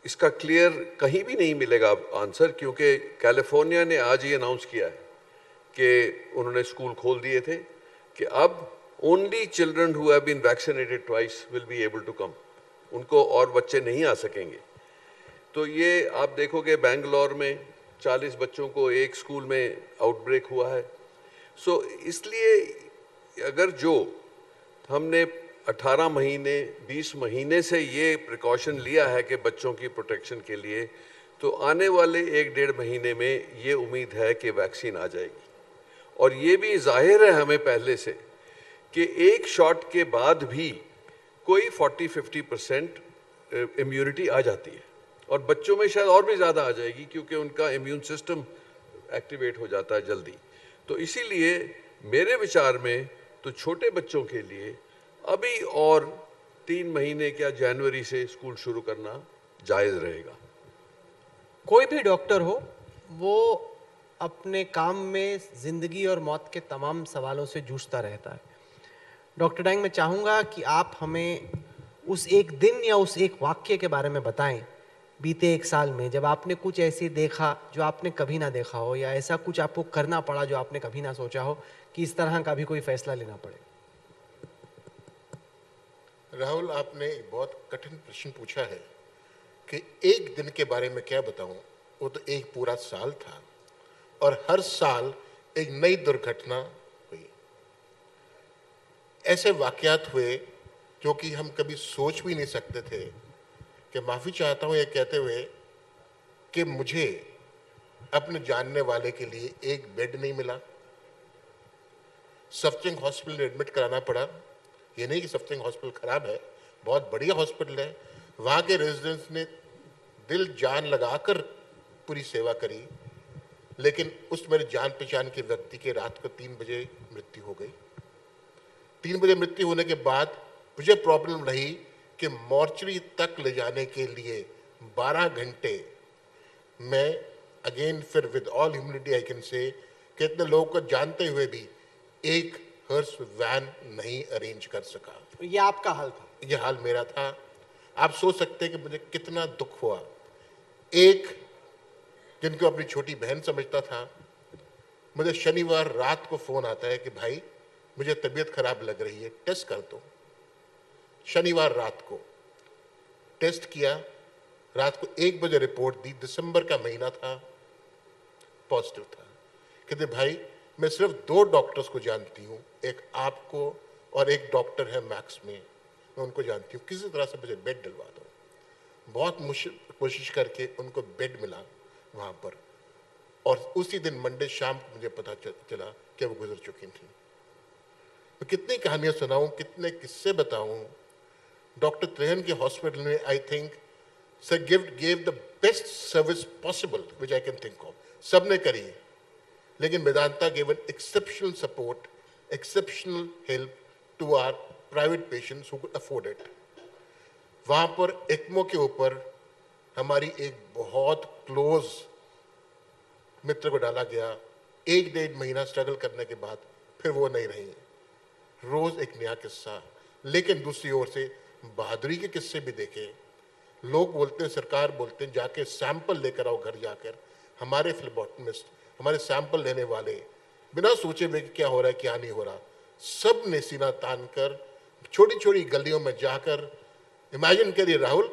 इसका क्लियर कहीं भी नहीं मिलेगा आंसर, क्योंकि कैलिफोर्निया ने आज ही अनाउंस किया है कि उन्होंने स्कूल खोल दिए थे कि अब only children who have been vaccinated twice will be able to come, उनको और बच्चे नहीं आ सकेंगे। तो ये आप देखोगे बेंगलोर में 40 बच्चों को एक स्कूल में आउटब्रेक हुआ है। सो इसलिए अगर जो हमने 18 महीने 20 महीने से ये प्रिकॉशन लिया है कि बच्चों की प्रोटेक्शन के लिए, तो आने वाले 1-1.5 महीने में ये उम्मीद है कि वैक्सीन आ जाएगी। और ये भी जाहिर है हमें पहले से कि एक शॉट के बाद भी कोई 40-50% इम्यूनिटी आ जाती है, और बच्चों में शायद और भी ज़्यादा आ जाएगी क्योंकि उनका इम्यून सिस्टम एक्टिवेट हो जाता है जल्दी। तो इसीलिए मेरे विचार में तो छोटे बच्चों के लिए अभी और 3 महीने क्या जनवरी से स्कूल शुरू करना जायज़ रहेगा। कोई भी डॉक्टर हो, वो अपने काम में जिंदगी और मौत के तमाम सवालों से जूझता रहता है। डॉक्टर डैंग, मैं चाहूँगा कि आप हमें उस एक दिन या उस एक वाक्य के बारे में बताएं बीते एक साल में जब आपने कुछ ऐसे देखा जो आपने कभी ना देखा हो, या ऐसा कुछ आपको करना पड़ा जो आपने कभी ना सोचा हो कि इस तरह का भी कोई फैसला लेना पड़े? राहुल, आपने एक बहुत कठिन प्रश्न पूछा है कि एक दिन के बारे में क्या बताऊं। वो तो एक पूरा साल था और हर साल एक नई दुर्घटना हुई। ऐसे वाकयात हुए जो कि हम कभी सोच भी नहीं सकते थे। कि माफ़ी चाहता हूं ये कहते हुए कि मुझे अपने जानने वाले के लिए एक बेड नहीं मिला, सफदरजंग हॉस्पिटल में एडमिट कराना पड़ा। ये नहीं कि सफदरजंग हॉस्पिटल खराब है, बहुत बढ़िया हॉस्पिटल है। वहाँ के रेजिडेंट्स ने दिल जान लगाकर पूरी सेवा करी, लेकिन उस मेरे जान पहचान के व्यक्ति के रात को 3 बजे मृत्यु हो गई। 3 बजे मृत्यु होने के बाद मुझे प्रॉब्लम रही कि मॉर्चरी तक ले जाने के लिए 12 घंटे मैं अगेन फिर with all humility I can say कि इतने लोगों को जानते हुए भी एक हर्ष वैन नहीं अरेंज कर सका। ये आपका हाल था? ये हाल मेरा था। आप सोच सकते हैं कि मुझे कितना दुख हुआ। एक जिनको अपनी छोटी बहन समझता था, मुझे शनिवार रात को फोन आता है कि भाई मुझे तबीयत खराब लग रही है, टेस्ट कर दो। शनिवार रात को टेस्ट किया, रात को 1 बजे रिपोर्ट दी। दिसंबर का महीना था, पॉजिटिव था। कहते भाई मैं सिर्फ 2 डॉक्टर्स को जानती हूँ, एक आपको और एक डॉक्टर है मैक्स में, मैं उनको जानती हूँ, किसी तरह से मुझे बेड दिलवा दो। बहुत कोशिश करके उनको बेड मिला वहाँ पर, और उसी दिन मंडे शाम को मुझे पता चला कि वो गुजर चुकी थी। तो कितनी कहानियाँ सुनाऊँ, कितने किस्से बताऊँ। डॉक्टर त्रेहन के हॉस्पिटल में I think sir gave the best service possible which I can think of. सबने करी, लेकिन Vedanta gave an exceptional support, exceptional help to our private patients who could afford it. वहाँ पर एक्मो के ऊपर हमारी एक बहुत क्लोज मित्र को डाला गया। 1-1.5 महीना स्ट्रगल करने के बाद फिर वो नहीं रही। रोज एक नया किस्सा। लेकिन दूसरी ओर से बहादुरी के किस्से भी देखे। लोग बोलते हैं, सरकार बोलते हैं जाके सैंपल लेकर आओ घर जाकर। हमारे फ्लेबोटमिस्ट, हमारे सैंपल लेने वाले बिना सोचे हुए कि क्या हो रहा है क्या नहीं हो रहा, सब ने सीना तान कर छोटी छोटी गलियों में जाकर, इमेजिन करिए राहुल,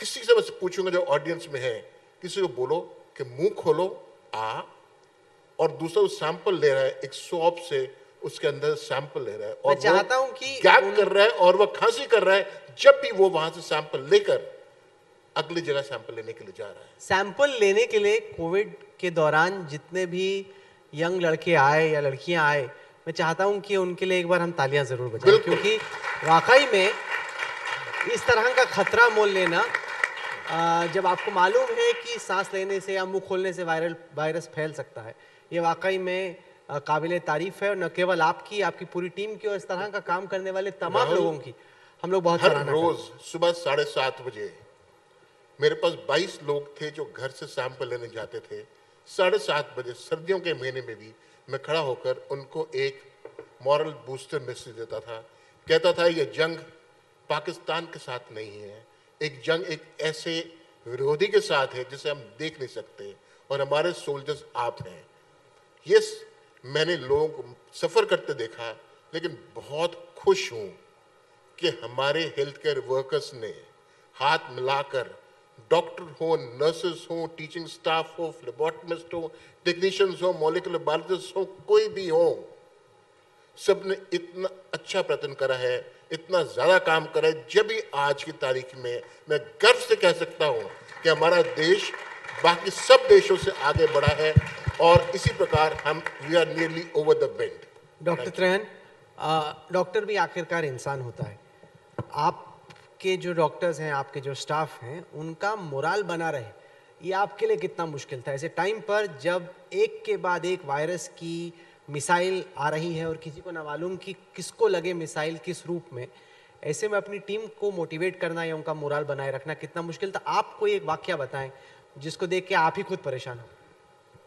किसी से बस पूछूंगा जो ऑडियंस में है, किसी को बोलो कि मुंह खोलो आ, और दूसरा सैंपल ले रहा है एक स्वॉब से, उसके अंदर सैंपल ले रहा है और मैं चाहता हूं कि गैप कर रहा है और वह खांसी कर रहा है। जब भी वो वहां से सैंपल लेकर अगली जगह सैंपल लेने के लिए जा रहा है। सैंपल लेने के लिए कोविड के दौरान जितने भी यंग लड़के आए या लड़कियां आए, मैं चाहता हूं कि उनके लिए एक बार हम तालियां जरूर बजाएं, क्योंकि वाकई में इस तरह का खतरा मोल लेना, जब आपको मालूम है कि सांस लेने से या मुंह खोलने से वायरस फैल सकता है, ये वाकई में काबिले तारीफ है। और न केवल आपकी, आपकी पूरी टीम की और इस तरह का काम करने वाले तमाम लोगों की हम लोग बहुत हर रोज सुबह 7:30 बजे मेरे पास 22 लोग थे जो घर से सैंपल लेने जाते थे। 7:30 बजे सर्दियों के महीने में भी मैं खड़ा होकर उनको एक मॉरल बूस्टर मैसेज देता था। कहता था ये जंग पाकिस्तान के साथ नहीं है, एक जंग एक ऐसे विरोधी के साथ है जिसे हम देख नहीं सकते, और हमारे सोल्जर्स आप हैं। यस, मैंने लोगों को सफ़र करते देखा, लेकिन बहुत खुश हूँ कि हमारे हेल्थ केयर वर्कर्स ने हाथ मिलाकर, डॉक्टर हो, नर्सेस हो, टीचिंग स्टाफ हो, फ्लेबोटमिस्ट हो, टेक्नीशियंस हो, मॉलिक्यूलर बायोलॉजिस्ट हो, कोई भी हो, सबने इतना अच्छा प्रयत्न करा है, इतना ज़्यादा काम करा है। जब भी आज की तारीख में मैं गर्व से कह सकता हूँ कि हमारा देश बाकी सब देशों से आगे बढ़ा है, और इसी प्रकार हम we are nearly over the bend. Doctor Trehan, doctor भी आखिरकार इंसान होता है। आपके जो डॉक्टर्स हैं, आपके जो स्टाफ हैं, उनका मोराल बना रहे, ये आपके लिए कितना मुश्किल था ऐसे टाइम पर जब एक के बाद एक वायरस की मिसाइल आ रही है और किसी को ना मालूम कि किसको लगे मिसाइल किस रूप में? ऐसे में अपनी टीम को मोटिवेट करना या उनका मोराल बनाए रखना कितना मुश्किल था? आप कोई एक वाकया बताएं जिसको देख के आप ही खुद परेशान हो।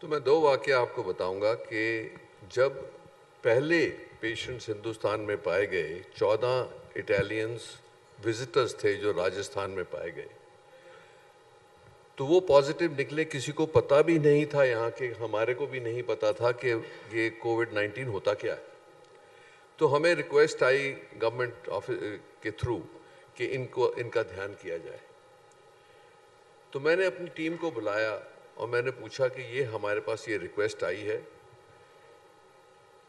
तो मैं 2 वाकया आपको बताऊंगा कि जब पहले पेशेंट्स हिंदुस्तान में पाए गए, 14 इटालियंस विजिटर्स थे जो राजस्थान में पाए गए। तो वो पॉजिटिव निकले। किसी को पता भी नहीं था यहाँ के, हमारे को भी नहीं पता था कि ये कोविड-19 होता क्या है। तो हमें रिक्वेस्ट आई गवर्नमेंट ऑफिस के थ्रू कि इनका ध्यान किया जाए। तो मैंने अपनी टीम को बुलाया और मैंने पूछा कि ये हमारे पास ये रिक्वेस्ट आई है,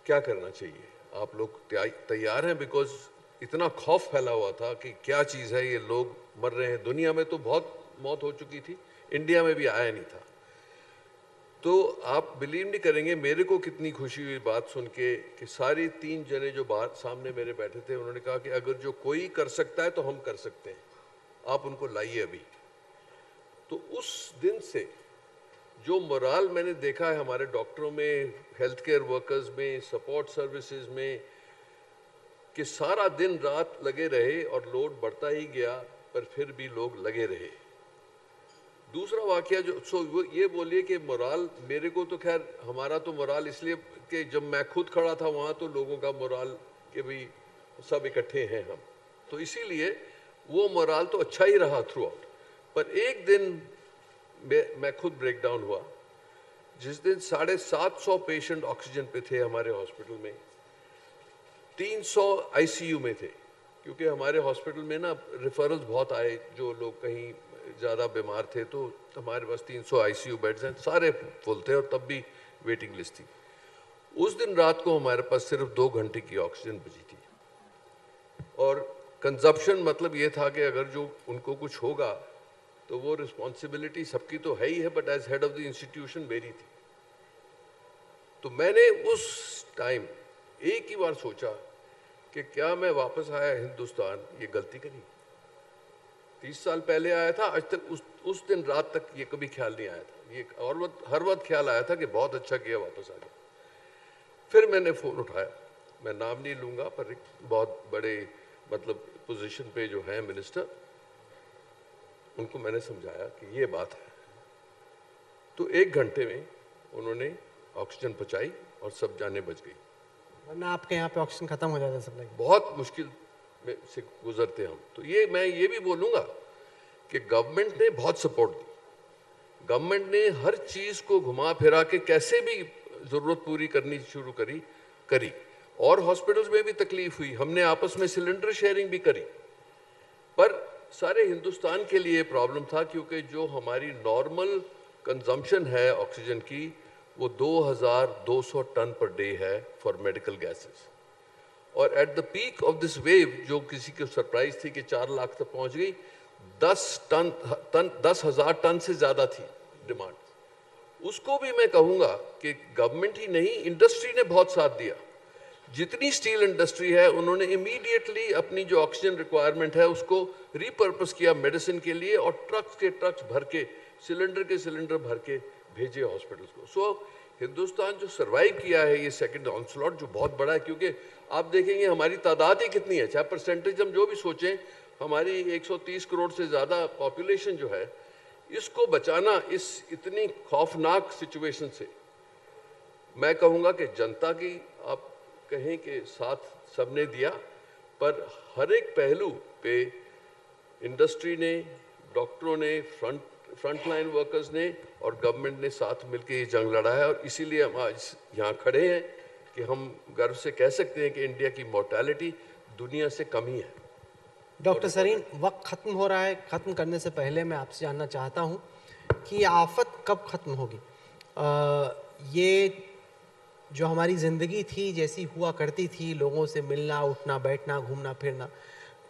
क्या करना चाहिए, आप लोग तैयार हैं? बिकॉज इतना खौफ फैला हुआ था कि क्या चीज़ है, ये लोग मर रहे हैं। दुनिया में तो बहुत मौत हो चुकी थी, इंडिया में भी आया नहीं था। तो आप बिलीव नहीं करेंगे मेरे को कितनी खुशी हुई बात सुन के कि सारी 3 जने जो बाहर सामने मेरे बैठे थे, उन्होंने कहा कि अगर जो कोई कर सकता है तो हम कर सकते हैं, आप उनको लाइए अभी। तो उस दिन से जो मोराल मैंने देखा है हमारे डॉक्टरों में, हेल्थ केयर वर्कर्स में, सपोर्ट सर्विसेज में, कि सारा दिन रात लगे रहे और लोड बढ़ता ही गया, पर फिर भी लोग लगे रहे। दूसरा वाकया जो वो ये बोलिए कि मोराल, मेरे को तो खैर हमारा तो मोराल इसलिए कि जब मैं खुद खड़ा था वहाँ तो लोगों का मोराल कि भाई सब इकट्ठे हैं हम, तो इसीलिए वो मोराल तो अच्छा ही रहा थ्रू आउट। पर एक दिन मैं खुद ब्रेक डाउन हुआ, जिस दिन 750 पेशेंट ऑक्सीजन पे थे हमारे हॉस्पिटल में, 300 आईसीयू में थे, क्योंकि हमारे हॉस्पिटल में ना रेफरल्स बहुत आए, जो लोग कहीं ज़्यादा बीमार थे, तो हमारे पास 300 आईसीयू बेड्स हैं, सारे फुल थे और तब भी वेटिंग लिस्ट थी। उस दिन रात को हमारे पास सिर्फ 2 घंटे की ऑक्सीजन बची थी और कंजप्शन मतलब ये था कि अगर जो उनको कुछ होगा तो वो रिस्पॉन्सिबिलिटी सबकी तो है ही है, but as head of the institution मेरी थी। तो मैंने उस टाइम एक ही बार सोचा कि क्या मैं वापस आया हिंदुस्तान ये गलती करी। 30 साल पहले आया था, आज तक उस दिन रात तक ये कभी ख्याल नहीं आया था। ये हर वक्त ख्याल आया था कि बहुत अच्छा किया वापस आ गया। फिर मैंने फ़ोन उठाया, मैं नाम नहीं लूँगा, पर एक बहुत बड़े मतलब पोजीशन पे जो है मिनिस्टर, उनको मैंने समझाया कि ये बात है। तो 1 घंटे में उन्होंने ऑक्सीजन पहुँचाई और सब जानें बच गई। वरना आपके यहाँ पे ऑक्सीजन खत्म हो जाता सब लोग। बहुत मुश्किल में से गुजरते हम। तो ये मैं ये भी बोलूँगा कि गवर्नमेंट ने बहुत सपोर्ट दी। गवर्नमेंट ने हर चीज़ को घुमा फिरा के कैसे भी ज़रूरत पूरी करनी शुरू करी और हॉस्पिटल्स में भी तकलीफ हुई, हमने आपस में सिलेंडर शेयरिंग भी करी, पर सारे हिंदुस्तान के लिए प्रॉब्लम था, क्योंकि जो हमारी नॉर्मल कंजम्पशन है ऑक्सीजन की वो 2200 टन पर डे है फॉर मेडिकल गैसेस, और at the peak of this wave जो किसी को सरप्राइज थी कि 4 लाख तक पहुंच गई, 10,000 टन से ज़्यादा थी डिमांड। उसको भी मैं कहूँगा कि गवर्नमेंट ही नहीं, इंडस्ट्री ने बहुत साथ दिया। जितनी स्टील इंडस्ट्री है उन्होंने इमीडिएटली अपनी जो ऑक्सीजन रिक्वायरमेंट है उसको रिपर्पस किया मेडिसिन के लिए, और ट्रक्स के ट्रक्स भर के, सिलेंडर के सिलेंडर भर के भेजे हॉस्पिटल्स को। सो हिंदुस्तान जो सर्वाइव किया है ये सेकंड ऑनस्लॉट, जो बहुत बड़ा है, क्योंकि आप देखेंगे हमारी तादाद ही कितनी है, चाहे परसेंटेज हम जो भी सोचें, हमारी 130 करोड़ से ज़्यादा पॉपुलेशन जो है, इसको बचाना इस इतनी खौफनाक सिचुएशन से, मैं कहूँगा कि जनता की आप कहें कि साथ सबने दिया, पर हर एक पहलू पे इंडस्ट्री ने, डॉक्टरों ने, फ्रंट लाइन वर्कर्स ने और गवर्नमेंट ने साथ मिलकर ये जंग लड़ा है। और इसीलिए हम आज यहाँ खड़े हैं कि हम गर्व से कह सकते हैं कि इंडिया की मोर्टेलिटी दुनिया से कम ही है। डॉक्टर सरीन, वक्त ख़त्म हो रहा है। ख़त्म करने से पहले मैं आपसे जानना चाहता हूँ कि आफत कब ख़त्म होगी? ये जो हमारी ज़िंदगी थी, जैसी हुआ करती थी, लोगों से मिलना, उठना, बैठना, घूमना फिरना,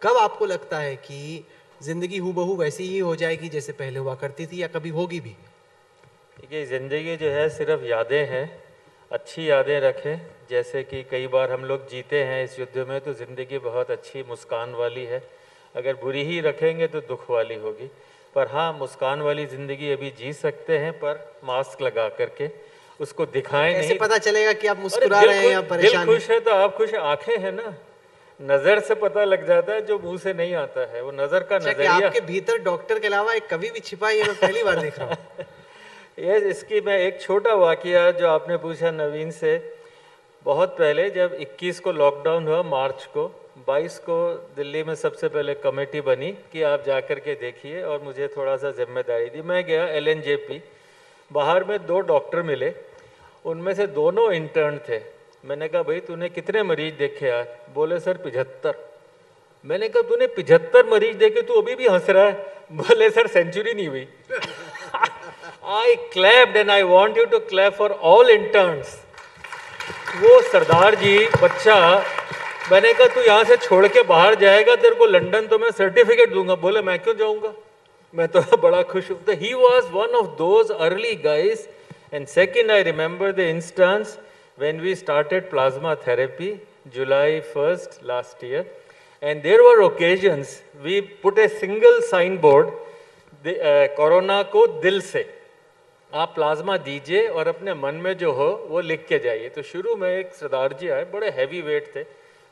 कब आपको लगता है कि ज़िंदगी हूबहू वैसी ही हो जाएगी जैसे पहले हुआ करती थी, या कभी होगी भी? देखिए, ज़िंदगी जो है सिर्फ यादें हैं, अच्छी यादें रखें। जैसे कि कई बार हम लोग जीते हैं इस युद्ध में, तो ज़िंदगी बहुत अच्छी मुस्कान वाली है। अगर बुरी ही रखेंगे तो दुख वाली होगी। पर हाँ, मुस्कान वाली ज़िंदगी अभी जी सकते हैं, पर मास्क लगा करके उसको दिखाएं नहीं। कैसे पता चलेगा कि आप मुस्कुरा रहे हैं या परेशान दिल खुश है तो आप खुश। आंखें हैं ना, नज़र से पता लग जाता है, जो मुंह से नहीं आता है, वो नज़र का नजरिया। आपके भीतर डॉक्टर के अलावा एक कवि भी छिपा है, ये मैं पहली बार देख रहा हूँ। ये इसकी मैं एक छोटा वाकया जो आपने पूछा नवीन से, बहुत पहले जब 21 को लॉकडाउन हुआ, मार्च को, 22 को दिल्ली में सबसे पहले कमेटी बनी कि आप जाकर के देखिए, और मुझे थोड़ा सा जिम्मेदारी दी। मैं गया LNJP, बाहर में 2 डॉक्टर मिले, उनमें से दोनों इंटर्न थे। मैंने कहा भाई तूने कितने मरीज देखे आज? बोले सर 75। मैंने कहा तूने 75 मरीज देखे, तू अभी भी हंस रहा है? बोले सर सेंचुरी नहीं हुई। I clapped and I want you to clap for all interns. वो सरदार जी बच्चा, मैंने कहा तू यहाँ से छोड़ के बाहर जाएगा, तेरे को लंदन तो मैं सर्टिफिकेट दूंगा। बोले मैं क्यों जाऊंगा, मैं तो बड़ा खुश हूँ। तो he was one of those early guys. And second, I remember the instance when we started plasma therapy, July 1st last year. And there were occasions, we put a single signboard, corona को दिल से आप plasma दीजिए और अपने मन में जो हो वो लिख के जाइए। तो शुरू में एक सरदार जी आए, बड़े हैवी वेट थे।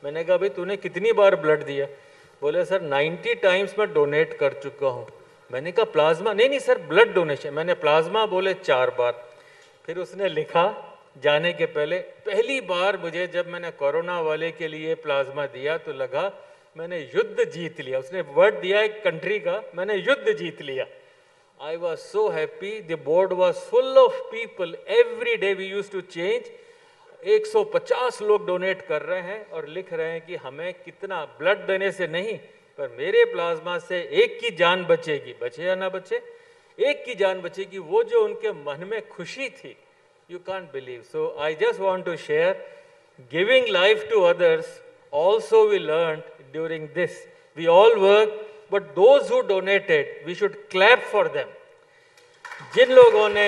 मैंने कहा भाई तूने कितनी बार ब्लड दिया? बोले सर 90 टाइम्स मैं डोनेट कर चुका हूँ। मैंने कहा प्लाज्मा? नहीं सर ब्लड डोनेशन। मैंने प्लाज्मा बोले 4 बार। फिर उसने लिखा जाने के पहले, पहली बार मुझे जब मैंने कोरोना वाले के लिए प्लाज्मा दिया तो लगा मैंने युद्ध जीत लिया। उसने वर्ड दिया एक कंट्री का, मैंने युद्ध जीत लिया। I was so happy. The board was full of people. Every day we used to change. 150 लोग डोनेट कर रहे हैं और लिख रहे हैं कि हमें कितना, ब्लड देने से नहीं पर मेरे प्लाज्मा से एक की जान बचेगी, बचे या ना बचे, एक की जान बचेगी। वो जो उनके मन में खुशी थी, you can't believe. So I just want to share, giving life to others also we learned during this. We all work, but those who donated, we should clap for them. जिन लोगों ने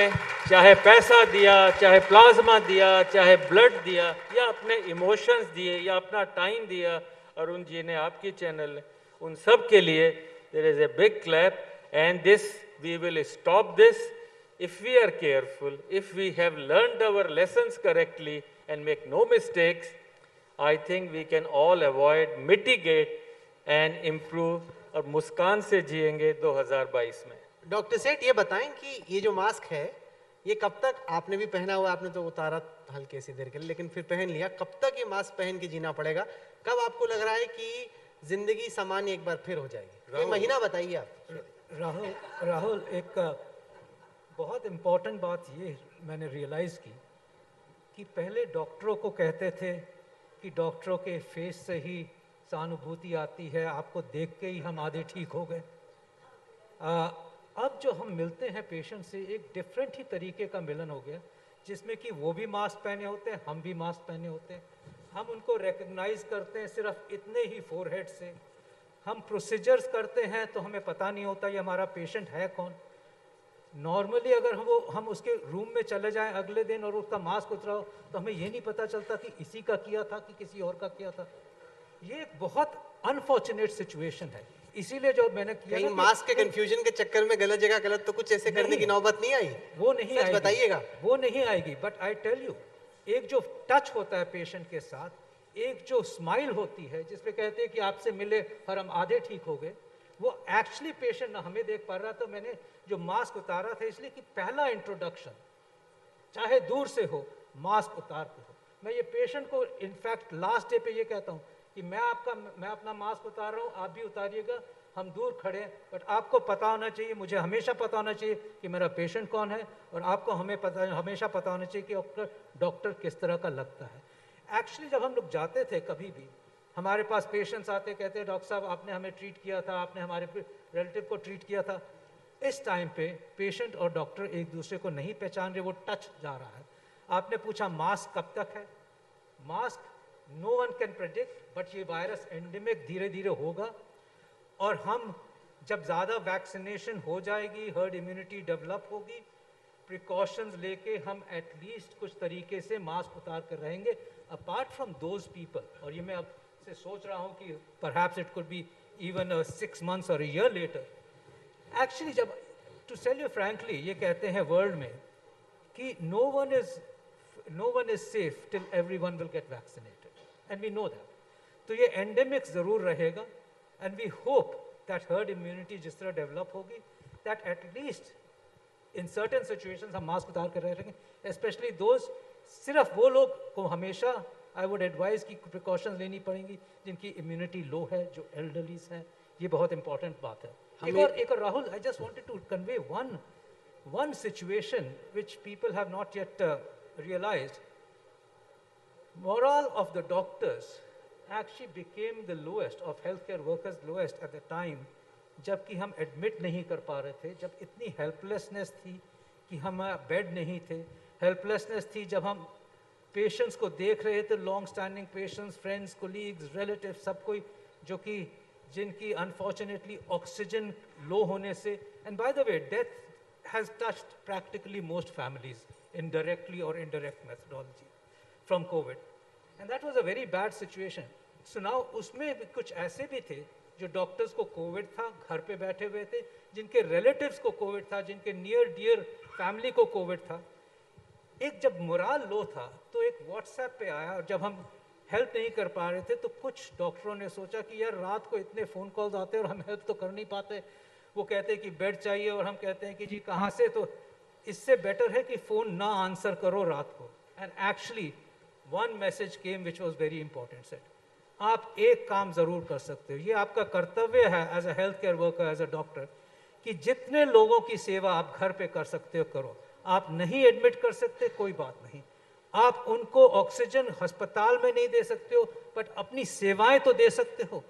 चाहे पैसा दिया, चाहे प्लाज्मा दिया, चाहे blood दिया, या अपने इमोशंस दिए, या अपना टाइम दिया, अरुण जी ने, आपकी चैनल ने, उन सब के लिए there is a big clap. And this, we will stop this if we are careful, if we have learned our lessons correctly and make no mistakes. I think we can all avoid, mitigate and improve, और मुस्कान से जिएंगे 2022 में। Doctor सेठ ये बताएं कि ये जो मास्क है ये कब तक, आपने भी पहना हुआ, आपने तो उतारा हल्के सी देर के लिए लेकिन फिर पहन लिया, कब तक ये मास्क पहन के जीना पड़ेगा? कब आपको लग रहा है कि जिंदगी सामान्य एक बार फिर हो जाएगी? ये महीना बताइए आप। राहुल एक बहुत इम्पोर्टेंट बात ये मैंने रियलाइज़ की कि पहले डॉक्टरों को कहते थे कि डॉक्टरों के फेस से ही सहानुभूति आती है, आपको देख के ही हम आधे ठीक हो गए। अब जो हम मिलते हैं पेशेंट से, एक डिफरेंट ही तरीके का मिलन हो गया, जिसमें कि वो भी मास्क पहने होते हैं, हम भी मास्क पहने होते हैं। हम उनको रिकग्नाइज करते हैं सिर्फ इतने ही फोरहेड से। हम प्रोसीजर्स करते हैं तो हमें पता नहीं होता ये हमारा पेशेंट है कौन। नॉर्मली अगर हम उसके रूम में चले जाएं अगले दिन और उसका मास्क उतरा हो तो हमें ये नहीं पता चलता कि इसी का किया था कि किसी और का किया था। ये एक बहुत अनफॉर्चुनेट सिचुएशन है। इसीलिए जो मैंने किया, कहीं मास्क के कंफ्यूजन के चक्कर में गलत जगह गलत तो कुछ ऐसे करने की नौबत नहीं आई? वो नहीं आएगी, बताइएगा। वो नहीं आएगी। बट आई टेल यू, एक जो टच होता है पेशेंट के साथ, एक जो स्माइल होती है जिसमें कहते हैं कि आपसे मिले और हम आधे ठीक हो गए, वो एक्चुअली पेशेंट हमें देख पा रहा। तो मैंने जो मास्क उतारा था इसलिए कि पहला इंट्रोडक्शन चाहे दूर से हो, मास्क उतार के हो। मैं ये पेशेंट को इनफैक्ट लास्ट डे पे ये कहता हूँ कि मैं अपना मास्क उतार रहा हूँ, आप भी उतारिएगा, हम दूर खड़े हैं, बट आपको पता होना चाहिए, मुझे हमेशा पता होना चाहिए कि मेरा पेशेंट कौन है, और आपको हमेशा पता होना चाहिए कि डॉक्टर किस तरह का लगता है। एक्चुअली जब हम लोग जाते थे, कभी भी हमारे पास पेशेंट्स आते, कहते हैं डॉक्टर साहब आपने हमें ट्रीट किया था, आपने हमारे रिलेटिव को ट्रीट किया था। इस टाइम पे पेशेंट और डॉक्टर एक दूसरे को नहीं पहचान रहे, वो टच जा रहा है। आपने पूछा मास्क कब तक है? Mask no one can predict, but ये वायरस एंडेमिक धीरे धीरे होगा, और हम जब ज़्यादा वैक्सीनेशन हो जाएगी, हर्ड इम्यूनिटी डेवलप होगी, प्रिकॉशंस लेके हम एटलीस्ट कुछ तरीके से मास्क उतार कर रहेंगे। अपार्ट फ्रॉम दोज पीपल, और ये मैं अब से सोच रहा हूँ कि perhaps it could be even 6 months और a year later। एक्चुअली जब टू टेल यू फ्रैंकली, ये कहते हैं वर्ल्ड में कि no one is safe till everyone will get vaccinated, and we know that. तो ये एंडेमिक ज़रूर रहेगा, and we hope that herd immunity जिस तरह डेवलप होगी, that at least in certain situations हम मास्क उतार कर रहेंगे, स्पेशली दोज, सिर्फ वो लोग को हमेशा आई वुड एडवाइज कि प्रिकॉशंस लेनी पड़ेंगी जिनकी इम्यूनिटी लो है, जो एल्डरलीज हैं, ये बहुत इंपॉर्टेंट बात है। एक और Rahul, I just wanted to convey one situation which people have not yet realized. Morale of the doctors actually became the lowest of healthcare workers, lowest at the time जबकि हम एडमिट नहीं कर पा रहे थे, जब इतनी हेल्पलेसनेस थी कि हम बेड नहीं थे, हेल्पलेसनेस थी जब हम पेशेंट्स को देख रहे थे, long standing patients, friends, colleagues, relative, सब कोई जो कि जिनकी अनफॉर्चुनेटली ऑक्सीजन लो होने से, and by the way death has touched practically most families in directly or indirect methodology from COVID. And that was a very bad situation. So now उसमें भी कुछ ऐसे भी थे जो डॉक्टर्स को कोविड था, घर पे बैठे हुए थे, जिनके रिलेटिव्स को कोविड था, जिनके नियर डियर फैमिली को कोविड था। एक जब मोराल लो था तो एक व्हाट्सएप पे आया, और जब हम हेल्प नहीं कर पा रहे थे तो कुछ डॉक्टरों ने सोचा कि यार रात को इतने फ़ोन कॉल्स आते हैं और हम हेल्प तो कर नहीं पाते। वो कहते हैं कि बेड चाहिए और हम कहते हैं कि जी कहाँ से, तो इससे बेटर है कि फ़ोन ना आंसर करो रात को। And actually one message came which was very important, set आप एक काम ज़रूर कर सकते हो, ये आपका कर्तव्य है as a health care worker, as a doctor, कि जितने लोगों की सेवा आप घर पे कर सकते हो करो। आप नहीं एडमिट कर सकते, कोई बात नहीं, आप उनको ऑक्सीजन अस्पताल में नहीं दे सकते हो, बट अपनी सेवाएं तो दे सकते हो।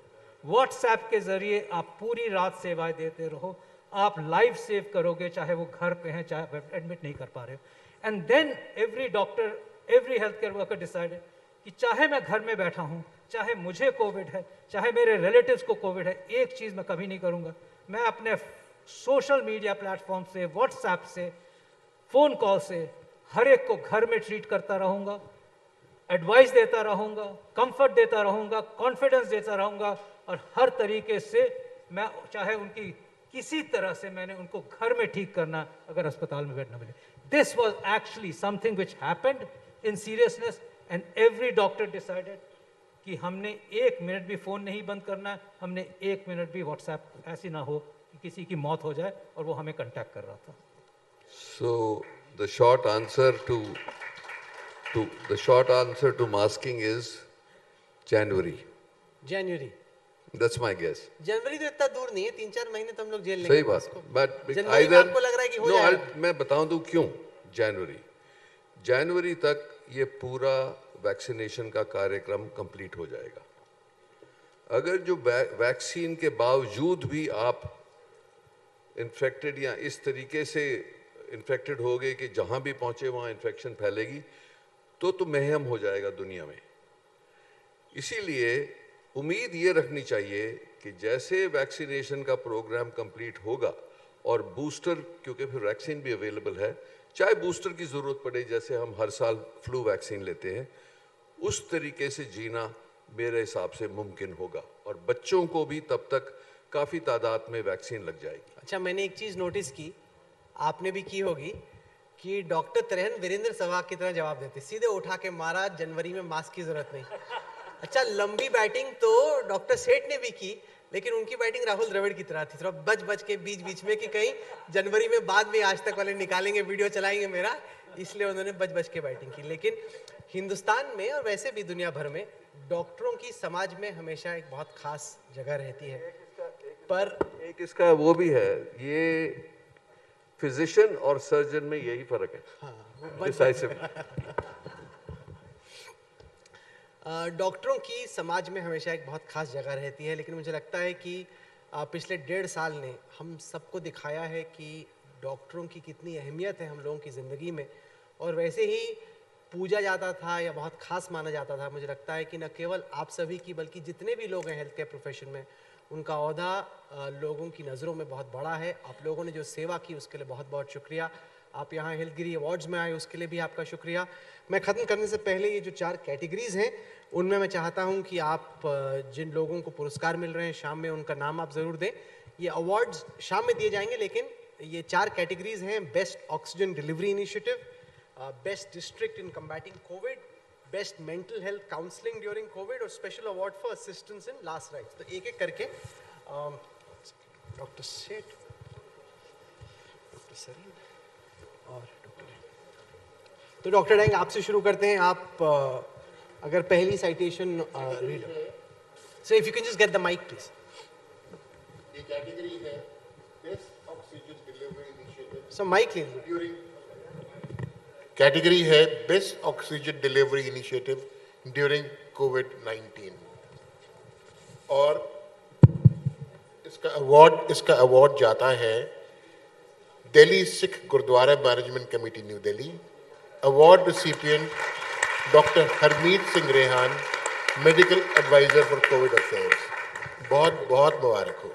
व्हाट्सएप के ज़रिए आप पूरी रात सेवाएं देते रहो, आप लाइफ सेव करोगे, चाहे वो घर पे हैं, चाहे एडमिट नहीं कर पा रहे हो। And then every doctor, every health care worker decided कि चाहे मैं घर में बैठा हूँ, चाहे मुझे कोविड है, चाहे मेरे रिलेटिव्स को कोविड है, एक चीज़ मैं कभी नहीं करूँगा, मैं अपने सोशल मीडिया प्लेटफॉर्म से, व्हाट्सएप से, फ़ोन कॉल से हर एक को घर में ट्रीट करता रहूँगा, एडवाइस देता रहूँगा, कंफर्ट देता रहूँगा, कॉन्फिडेंस देता रहूँगा, और हर तरीके से मैं, चाहे उनकी किसी तरह से मैंने उनको घर में ठीक करना अगर अस्पताल में बेड न मिले। This was actually something which happened in seriousness, and every doctor decided कि हमने एक मिनट भी फ़ोन नहीं बंद करना, हमने एक मिनट भी व्हाट्सएप ऐसी ना हो कि किसी की मौत हो जाए, और वो हमें कंटैक्ट कर रहा था। So the short answer to masking is January. January. That's my guess. जनवरी तो इतना दूर नहीं है, 3-4 महीने तो हम लोग जेल लेंगे सही बात, उसको। but जनवरी में आपको लग रहा है कि हो जाएगा? मैं बताऊं दूं क्यों जनवरी तक ये पूरा वैक्सीनेशन का कार्यक्रम कंप्लीट हो जाएगा। अगर जो वैक्सीन के बावजूद भी आप इन्फेक्टेड या इस तरीके से इन्फेक्टेड हो गए कि जहां भी पहुंचे वहां इन्फेक्शन फैलेगी, तो महम हो जाएगा दुनिया में। इसीलिए उम्मीद ये रखनी चाहिए कि जैसे वैक्सीनेशन का प्रोग्राम कंप्लीट होगा और बूस्टर, क्योंकि फिर वैक्सीन भी अवेलेबल है, चाहे बूस्टर की ज़रूरत पड़े जैसे हम हर साल फ्लू वैक्सीन लेते हैं, उस तरीके से जीना मेरे हिसाब से मुमकिन होगा, और बच्चों को भी तब तक काफ़ी तादाद में वैक्सीन लग जाएगी। अच्छा, मैंने एक चीज़ नोटिस की, आपने भी की होगी, कि डॉक्टर त्रेहन वीरेंद्र सहवाग की तरह जवाब देते, सीधे उठा के मारा, जनवरी में मास्क की जरूरत नहीं। अच्छा, लंबी बैटिंग तो डॉक्टर सेठ ने भी की, लेकिन उनकी बैटिंग राहुल द्रविड़ की तरह थी, थोड़ा बच के बीच में कि कहीं जनवरी में बाद में आज तक वाले निकालेंगे, वीडियो चलाएंगे मेरा, इसलिए उन्होंने बच के बैटिंग की। लेकिन हिंदुस्तान में और वैसे भी दुनिया भर में डॉक्टरों की समाज में हमेशा एक बहुत खास जगह रहती है। पर एक इसका वो भी है, ये फिजिशियन और सर्जन में यही फर्क है। हाँ, डिसाइसिव। डॉक्टरों की समाज में हमेशा एक बहुत खास जगह रहती है, लेकिन मुझे लगता है कि पिछले 1.5 साल ने हम सबको दिखाया है कि डॉक्टरों की कितनी अहमियत है हम लोगों की ज़िंदगी में, और वैसे ही पूजा जाता था या बहुत खास माना जाता था। मुझे लगता है कि न केवल आप सभी की, बल्कि जितने भी लोग हैं हेल्थ केयर प्रोफेशन में, उनका ओहदा लोगों की नज़रों में बहुत बड़ा है। आप लोगों ने जो सेवा की उसके लिए बहुत बहुत शुक्रिया। आप यहाँ हेल्थगिरी अवार्ड्स में आए उसके लिए भी आपका शुक्रिया। मैं ख़त्म करने से पहले ये जो 4 कैटेगरीज़ हैं उनमें मैं चाहता हूँ कि आप जिन लोगों को पुरस्कार मिल रहे हैं शाम में, उनका नाम आप ज़रूर दें। ये अवार्ड्स शाम में दिए जाएंगे, लेकिन ये 4 कैटेगरीज़ हैं: best oxygen delivery initiative, best district in combating covid, best mental health counselling during covid, और special award for assistance in last rites. तो एक एक करके डॉक्टर सेठ, डॉक्टर सरीन और डॉक्टर, तो डॉक्टर डेंग आपसे शुरू करते हैं। आप अगर पहली citation read, so if you can just get the mike please. ये कैटेगरी है best oxygen delivery initiative. So mike ले लीजिए। ड्यूरिंग कैटेगरी है best oxygen delivery initiative during कोविड-19 और इसका अवार्ड जाता है Delhi Sikh Gurdwara management committee new Delhi. Award recipient doctor Harmeet Singh Rehan, medical adviser for covid affairs. बहुत बहुत मुबारक हो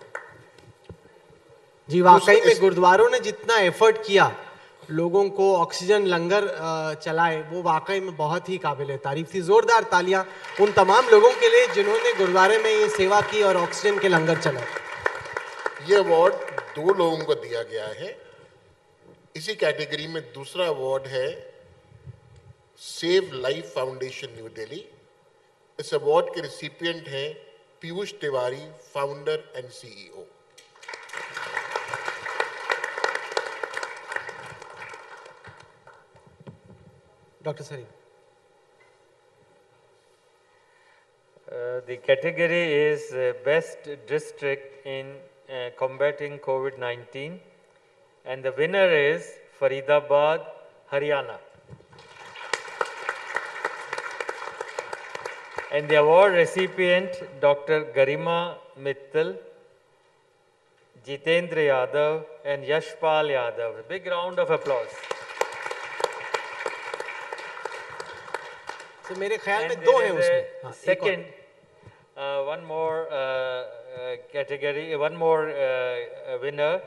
जी। वाकई में गुरुद्वारों ने जितना एफर्ट किया लोगों को ऑक्सीजन लंगर चलाए, वो वाकई में बहुत ही काबिल तारीफ थी। जोरदार तालियां उन तमाम लोगों के लिए जिन्होंने गुरुद्वारे में ये सेवा की और ऑक्सीजन के लंगर चलाए। ये अवार्ड 2 लोगों को दिया गया है। इसी कैटेगरी में दूसरा अवार्ड है save life foundation new Delhi. इस अवार्ड के रिसिपिएंट हैं Piyush Tiwari, founder and CEO. Doctor Sarin. The category is best district in combating COVID-19 and the winner is Faridabad, Haryana. And the award recipient Dr. Garima Mittal, Jitendra Yadav and Yashpal Yadav. A big round of applause. तो मेरे ख्याल में And 2 there हैं is उसमें। a हाँ, एक second, one more category, one more winner,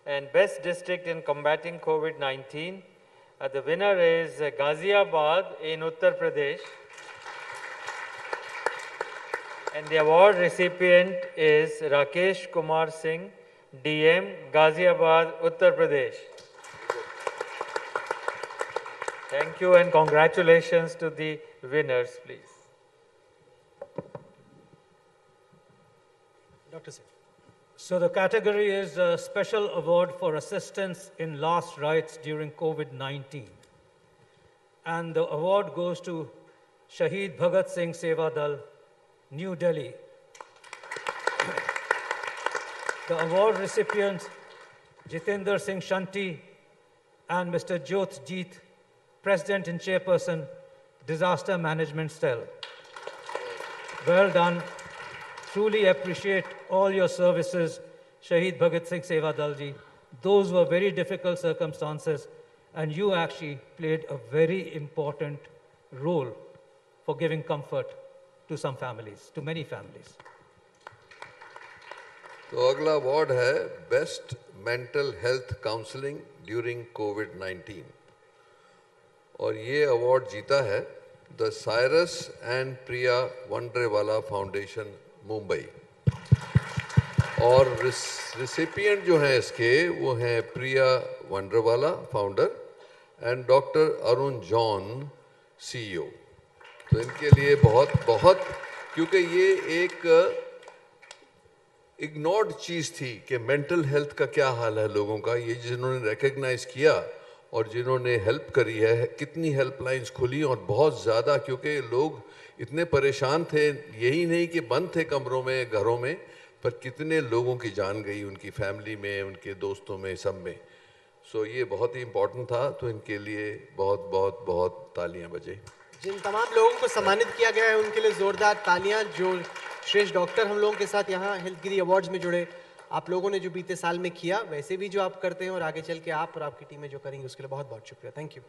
and best district in combating COVID-19. The winner is Ghaziabad in Uttar Pradesh, and the award recipient is Rakesh Kumar Singh, DM, Ghaziabad, Uttar Pradesh. Thank you and congratulations to the winners, please. Doctor Sarin. So the category is a special award for assistance in last rites during COVID-19. And the award goes to Shaheed Bhagat Singh Seva Dal, New Delhi. The award recipients Jitendra Singh Shanti and Mr. Jyot Jeet, President and Chairperson, Disaster Management Cell. Well done. Truly appreciate all your services, Shaheed Bhagat Singh Seva Dal ji. Those were very difficult circumstances, and you actually played a very important role for giving comfort to some families, to many families. तो अगला award है best mental health counselling during कोविड-19 और ये award जीता है the Cyrus and Priya Vandrevala foundation Mumbai और recipient जो हैं इसके वो हैं Priya Vandrevala founder and doctor Arun John CEO. तो इनके लिए बहुत बहुत, क्योंकि ये एक इग्नोर्ड चीज़ थी कि मेंटल हेल्थ का क्या हाल है लोगों का, ये जिन्होंने रिकग्नाइज किया और जिन्होंने हेल्प करी है, कितनी हेल्पलाइंस खुली और बहुत ज़्यादा, क्योंकि लोग इतने परेशान थे, यही नहीं कि बंद थे कमरों में घरों में, पर कितने लोगों की जान गई उनकी फैमिली में, उनके दोस्तों में, सब में। सो ये बहुत ही इम्पोर्टेंट था, तो इनके लिए बहुत बहुत बहुत तालियां बजे। जिन तमाम लोगों को सम्मानित किया गया है उनके लिए जोरदार तालियां। जो श्रेष्ठ डॉक्टर हम लोगों के साथ यहाँ हेल्थगिरी अवार्ड्स में जुड़े, आप लोगों ने जो बीते साल में किया, वैसे भी जो आप करते हैं और आगे चल के आप और आपकी टीमें जो करेंगी, उसके लिए बहुत बहुत शुक्रिया। Thank you.